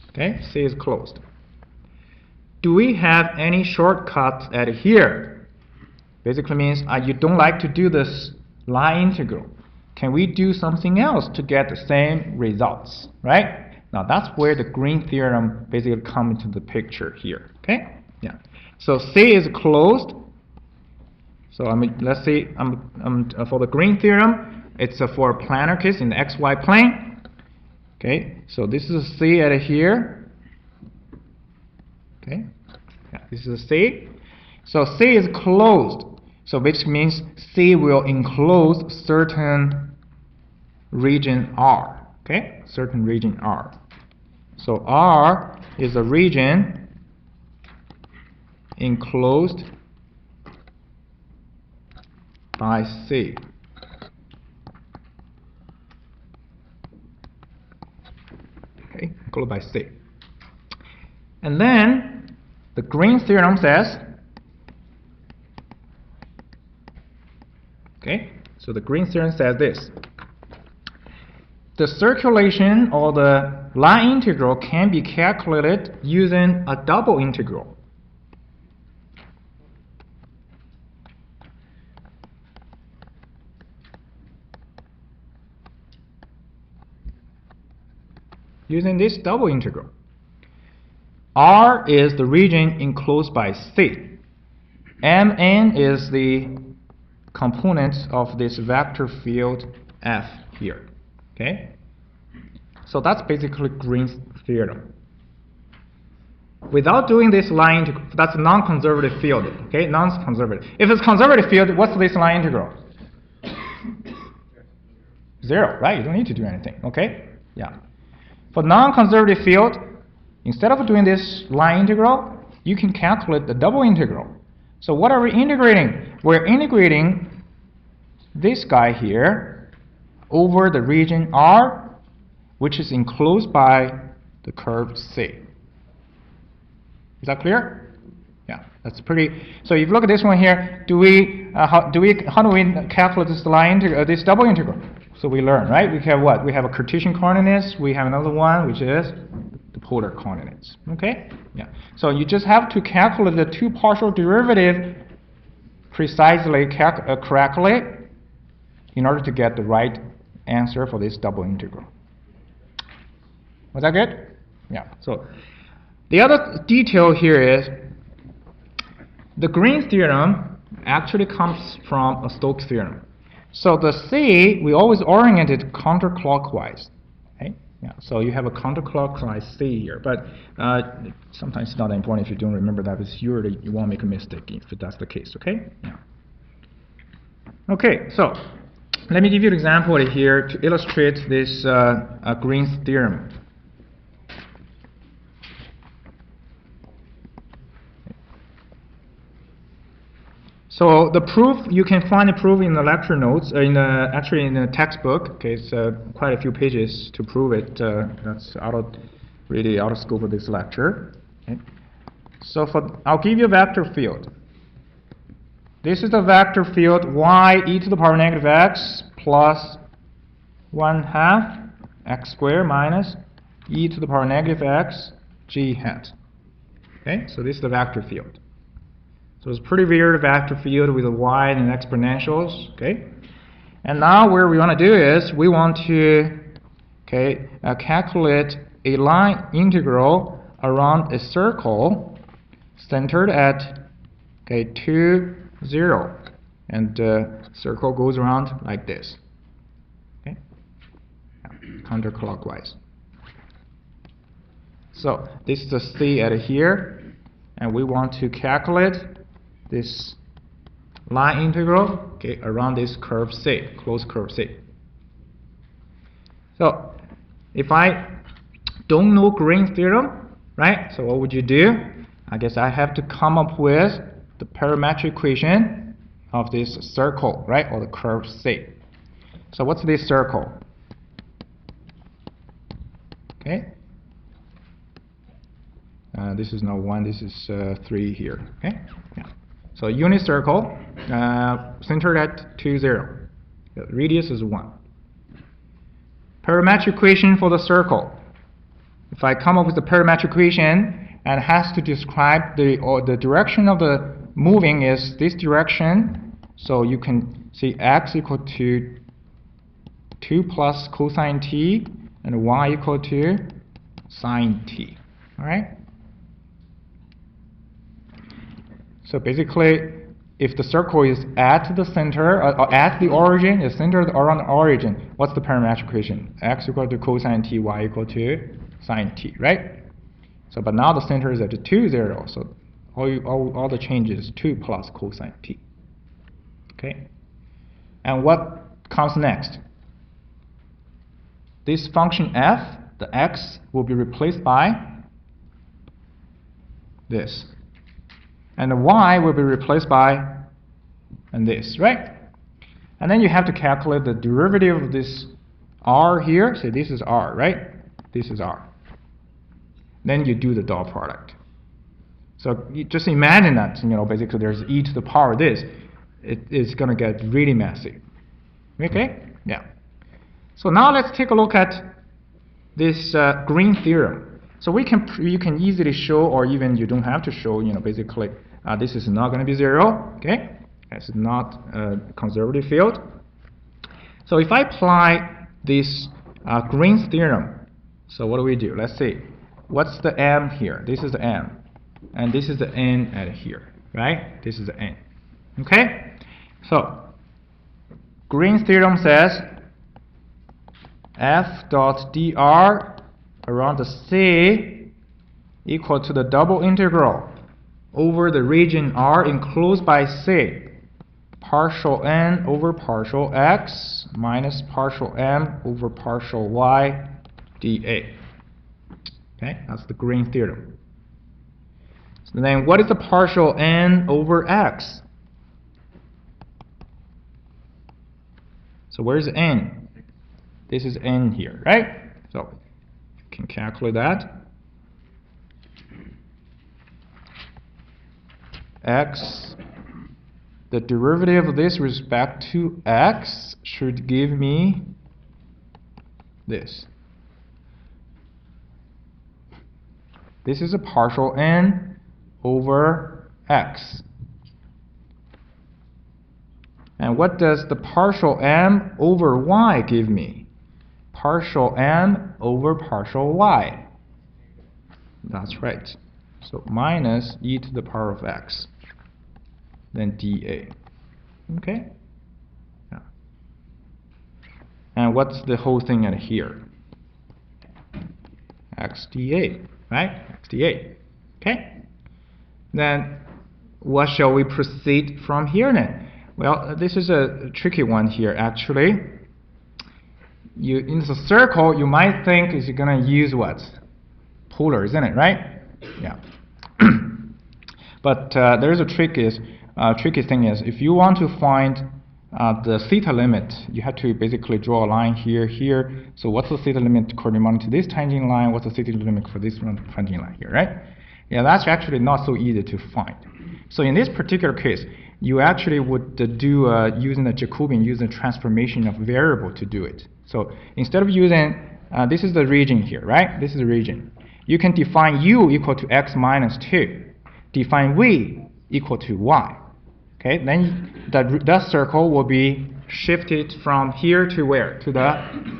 Okay, C is closed. Do we have any shortcuts at here? Basically means you don't like to do this line integral. Can we do something else to get the same results, right? Now that's where the green theorem basically comes into the picture here. Okay, yeah. So C is closed. So let's say for the green theorem, it's for a planar case in the xy plane. Okay, so this is C at here. Okay, yeah, this is C. So C is closed. So which means C will enclose certain region R. Okay, certain region R. So R is a region enclosed by C. Okay, enclosed by C. And then the green theorem says, okay, so the green theorem says this. The circulation or the line integral can be calculated using a double integral. Using this double integral. R is the region enclosed by C. Mn is the components of this vector field F here. Okay? So that's basically Green's theorem. Without doing this line integral, that's a non-conservative field. Okay? Non-conservative. If it's conservative field, what's this line integral? 0, right? You don't need to do anything. Okay? Yeah. For non-conservative field, instead of doing this line integral, you can calculate the double integral. So what are we integrating? We're integrating this guy here over the region R, which is enclosed by the curve C. Is that clear? Yeah, that's pretty. So if you look at this one here, how do we calculate this line integral, this double integral? So we learn, right? We have what? We have a Cartesian coordinates. We have another one, which is the polar coordinates. Okay? Yeah. So you just have to calculate the two partial derivative precisely correctly in order to get the right answer for this double integral. Was that good? Yeah. So the other detail here is the green theorem actually comes from a Stokes theorem. So the C, we always orient it counterclockwise. Okay? Yeah, so you have a counterclockwise C here, but sometimes it's not important if you don't remember that, but usually you won't make a mistake if that's the case, okay? Yeah. Okay, so let me give you an example here to illustrate this Green's theorem. So the proof, you can find the proof in the lecture notes, actually in the textbook. Okay, it's quite a few pages to prove it. That's really out of scope of this lecture. Okay. So I'll give you a vector field. This is the vector field y e to the power negative x plus 1/2 x squared minus e to the power negative x g hat. Okay, so this is the vector field. So it's pretty weird vector field with a y and exponentials. Okay, and now what we want to do is we want to calculate a line integral around a circle centered at 2, 0, and circle goes around like this. Okay, counterclockwise. So this is the C at here, and we want to calculate this line integral around this curve C, closed curve C. So if I don't know Green's theorem, right? So what would you do? I guess I have to come up with the parametric equation of this circle, right, or the curve C. So what's this circle? Okay. This is not 1. This is 3 here. Okay. Yeah. So unit circle centered at 2, 0. The radius is 1. Parametric equation for the circle. If I come up with the parametric equation and it has to describe the direction of the moving is this direction, so you can see x equal to 2 plus cosine t and y equal to sine t. All right. So basically, if the circle is at the center, or at the origin, is centered around the origin, what's the parametric equation? X equal to cosine t, y equal to sine t, right? So, but now the center is at 2, 0, so all the changes 2 plus cosine t. Okay? And what comes next? This function f, the x, will be replaced by this. And the y will be replaced by this, right? And then you have to calculate the derivative of this r here. So this is r, right? This is r. Then you do the dot product. So you just imagine that, basically there's e to the power of this. It's going to get really messy. Okay? Yeah. So now let's take a look at this Green theorem. So you can easily show, or even you don't have to show, basically this is not going to be 0. Okay? It's not a conservative field. So if I apply this Green's theorem, so what do we do? Let's see. What's the m here? This is the m. And this is the n at here, right? This is the n. Okay? So Green's theorem says f dot dr around the C equal to the double integral over the region R enclosed by C, partial n over partial x minus partial m over partial y dA. Okay, that's the Green theorem. So then what is the partial n over x? So where's n? This is n here, right? So you can calculate that. X, the derivative of this respect to x should give me this. This is a partial n over x. And what does the partial m over y give me? Partial m over partial y. That's right. So minus e to the power of x. then dA. Okay? Yeah. And what's the whole thing in here? xdA, right? xdA. Okay? Then what shall we proceed from here then? Well, this is a tricky one here actually. In the circle, you might think is you're going to use what? Polar, isn't it, right? Yeah. But there is a tricky thing is, if you want to find the theta limit, you have to basically draw a line here, here. So what's the theta limit corresponding to this tangent line? What's the theta limit for this one tangent line here, right? Yeah, that's actually not so easy to find. So in this particular case, you actually would do using the Jacobian, using transformation of variable to do it. So instead of using, this is the region here, right? This is the region. You can define u equal to x minus 2. Define v equal to y. Okay, then that circle will be shifted from here to where? To the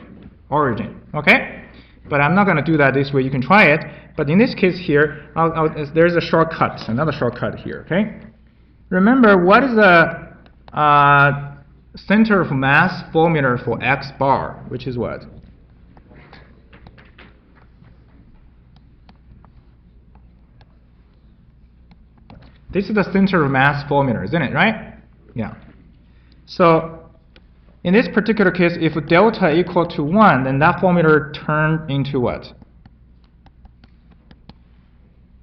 origin. Okay? But I'm not going to do that this way. You can try it. But in this case here, there's a shortcut, another shortcut here. Okay? Remember, what is the center of mass formula for x bar, which is what? This is the center of mass formula, isn't it, right? Yeah. So in this particular case, if delta equal to 1, then that formula turned into what?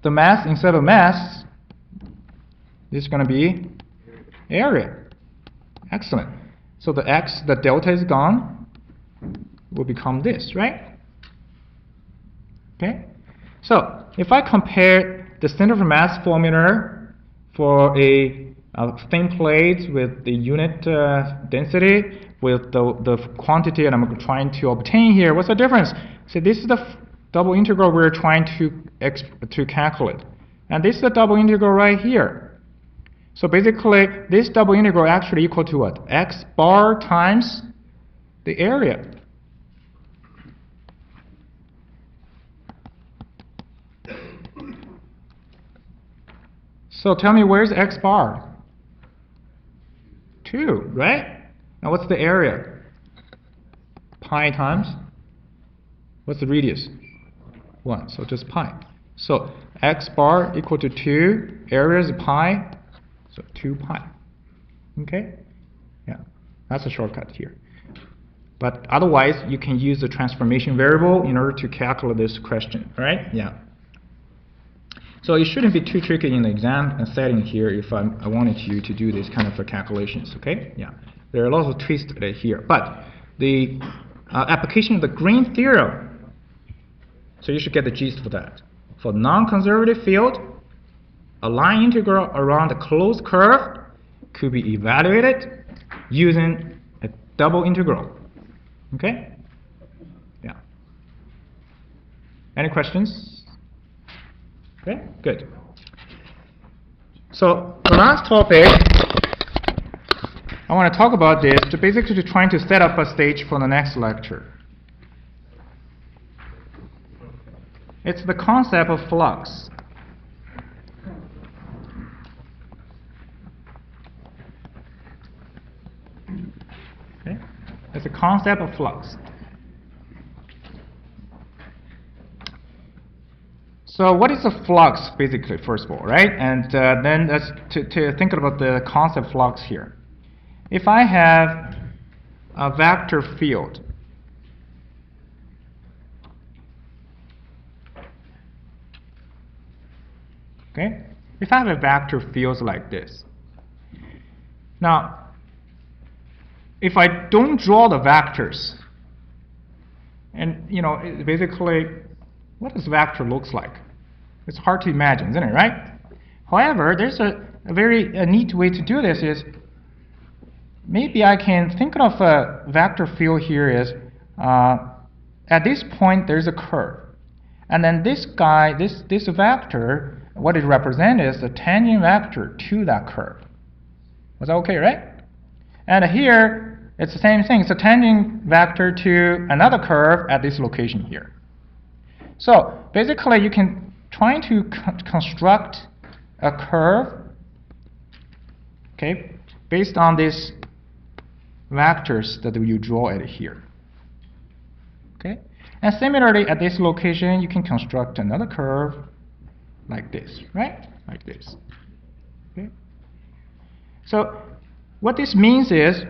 The mass, instead of mass, this is going to be area. Excellent. So the delta is gone, will become this, right? Okay? So if I compare the center of mass formula for a thin plate with the unit density with the quantity that I'm trying to obtain here, what's the difference? So this is the double integral we're trying to calculate. And this is the double integral right here. So basically, this double integral actually equal to what? X bar times the area. So tell me, where's x bar? 2, right? Now what's the area? Pi times? What's the radius? 1, so just pi. So x bar equal to 2, area is pi, so 2 pi. Okay? Yeah, that's a shortcut here. But otherwise, you can use the transformation variable in order to calculate this question, right? Yeah. So it shouldn't be too tricky in the exam setting here if I wanted you to do this kind of calculations, okay? Yeah, there are lots of twists here, but the application of the Green theorem, so you should get the gist for that. For non-conservative field, a line integral around a closed curve could be evaluated using a double integral, okay? Yeah. Any questions? Okay, good. So the last topic I want to talk about this to basically trying to set up a stage for the next lecture. It's the concept of flux. Okay, it's the concept of flux. So what is a flux, basically, first of all, right? And then let's to think about the concept flux here. If I have a vector field, okay? If I have a vector field like this, now, if I don't draw the vectors, and basically, what does vector looks like? It's hard to imagine, isn't it, right? However, there's a very neat way to do this is, maybe I can think of a vector field here is, at this point there's a curve. And then this guy, this vector, what it represents is the tangent vector to that curve. Was that okay, right? And here, it's the same thing. It's a tangent vector to another curve at this location here. So basically, you can try to construct a curve okay, based on these vectors that you draw it here. Okay, and similarly at this location, you can construct another curve like this, right? Like this. Okay. So what this means is,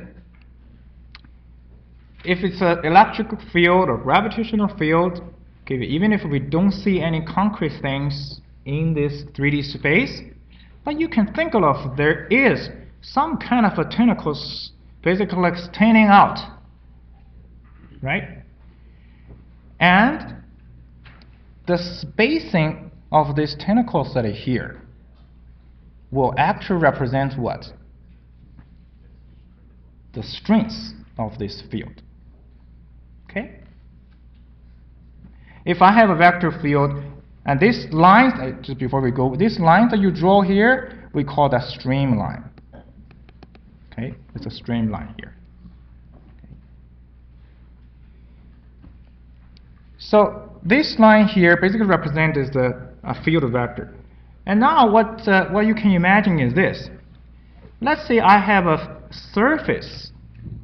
if it's an electric field or gravitational field, okay, even if we don't see any concrete things in this 3D space, but you can think of there is some kind of a tentacles basically extending out, right? And the spacing of these tentacles that are here will actually represent what? The strength of this field. Okay? If I have a vector field, and these lines, just before we go, these lines that you draw here, we call that streamline. Okay? It's a streamline here. Okay. So this line here basically represents a field vector. And now what you can imagine is this. Let's say I have a surface.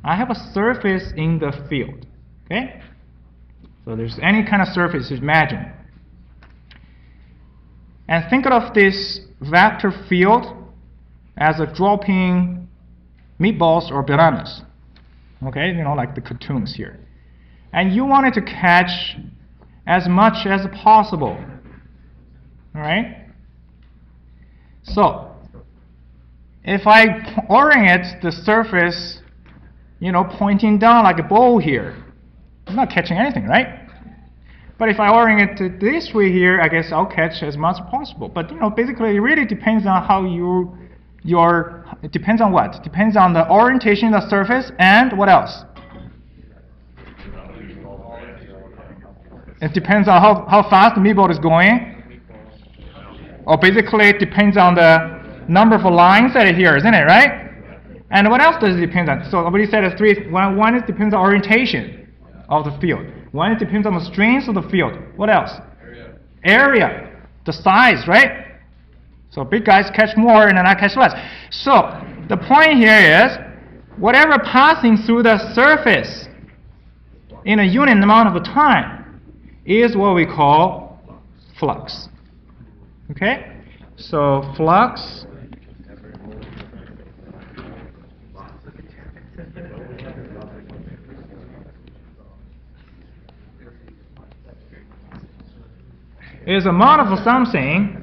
I have a surface in the field. Okay? So there's any kind of surface, imagine. And think of this vector field as a dropping meatballs or bananas. Okay? You know, like the cartoons here. And you want it to catch as much as possible. All right? So, if I orient the surface, you know, pointing down like a bowl here, I'm not catching anything, right? But if I orient it this way here, I guess I'll catch as much as possible. But, you know, basically it really depends on how it depends on what? It depends on the orientation of the surface and what else? It depends on how fast the meatball is going. Or basically it depends on the number of lines that are here, isn't it, right? And what else does it depend on? So we said three. One is depends on orientation of the field. One is depends on the strength of the field. What else? Area. The size, right? So big guys catch more and then I catch less. So the point here is, whatever passing through the surface in a unit amount of time is what we call flux. Okay? So flux is amount of something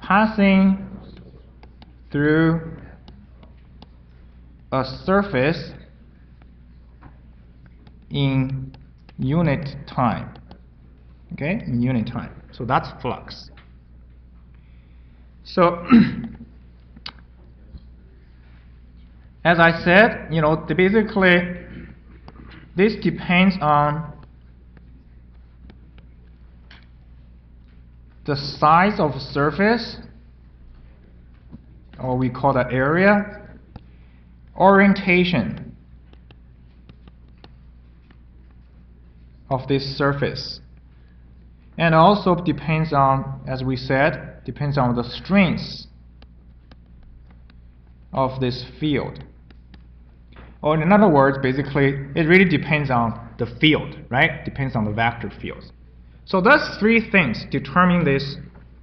passing through a surface in unit time. Okay, in unit time. So that's flux. So as I said, you know, basically this depends on the size of surface, or we call that area, orientation of this surface, and also depends on, as we said, depends on the strength of this field. Or in other words, basically, it really depends on the field, right? Depends on the vector fields. So those three things determine this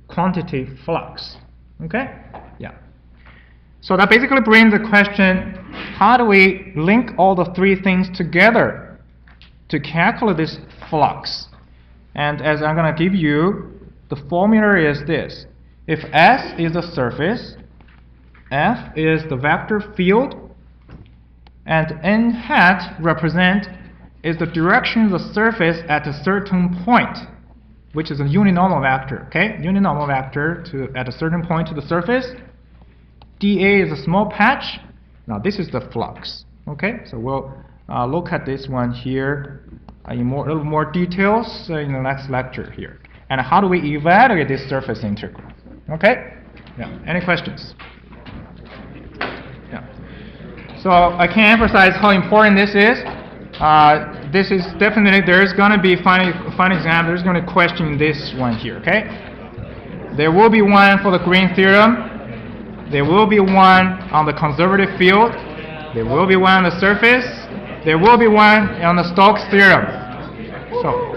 quantity flux. Okay? Yeah. So that basically brings the question, how do we link all the three things together to calculate this flux? And as I'm going to give you, the formula is this. If S is the surface, F is the vector field, and N hat represent is the direction of the surface at a certain point, which is a uninormal vector. Okay, uninormal vector at a certain point to the surface. dA is a small patch. Now this is the flux. Okay, so we'll look at this one here in a little more details in the next lecture here. And how do we evaluate this surface integral? Okay, yeah. Any questions? Yeah. So I can't emphasize how important this is. This is definitely, there's going to be final exam, there's going to question this one here, okay? There will be one for the green theorem, there will be one on the conservative field, there will be one on the surface, there will be one on the Stokes theorem. So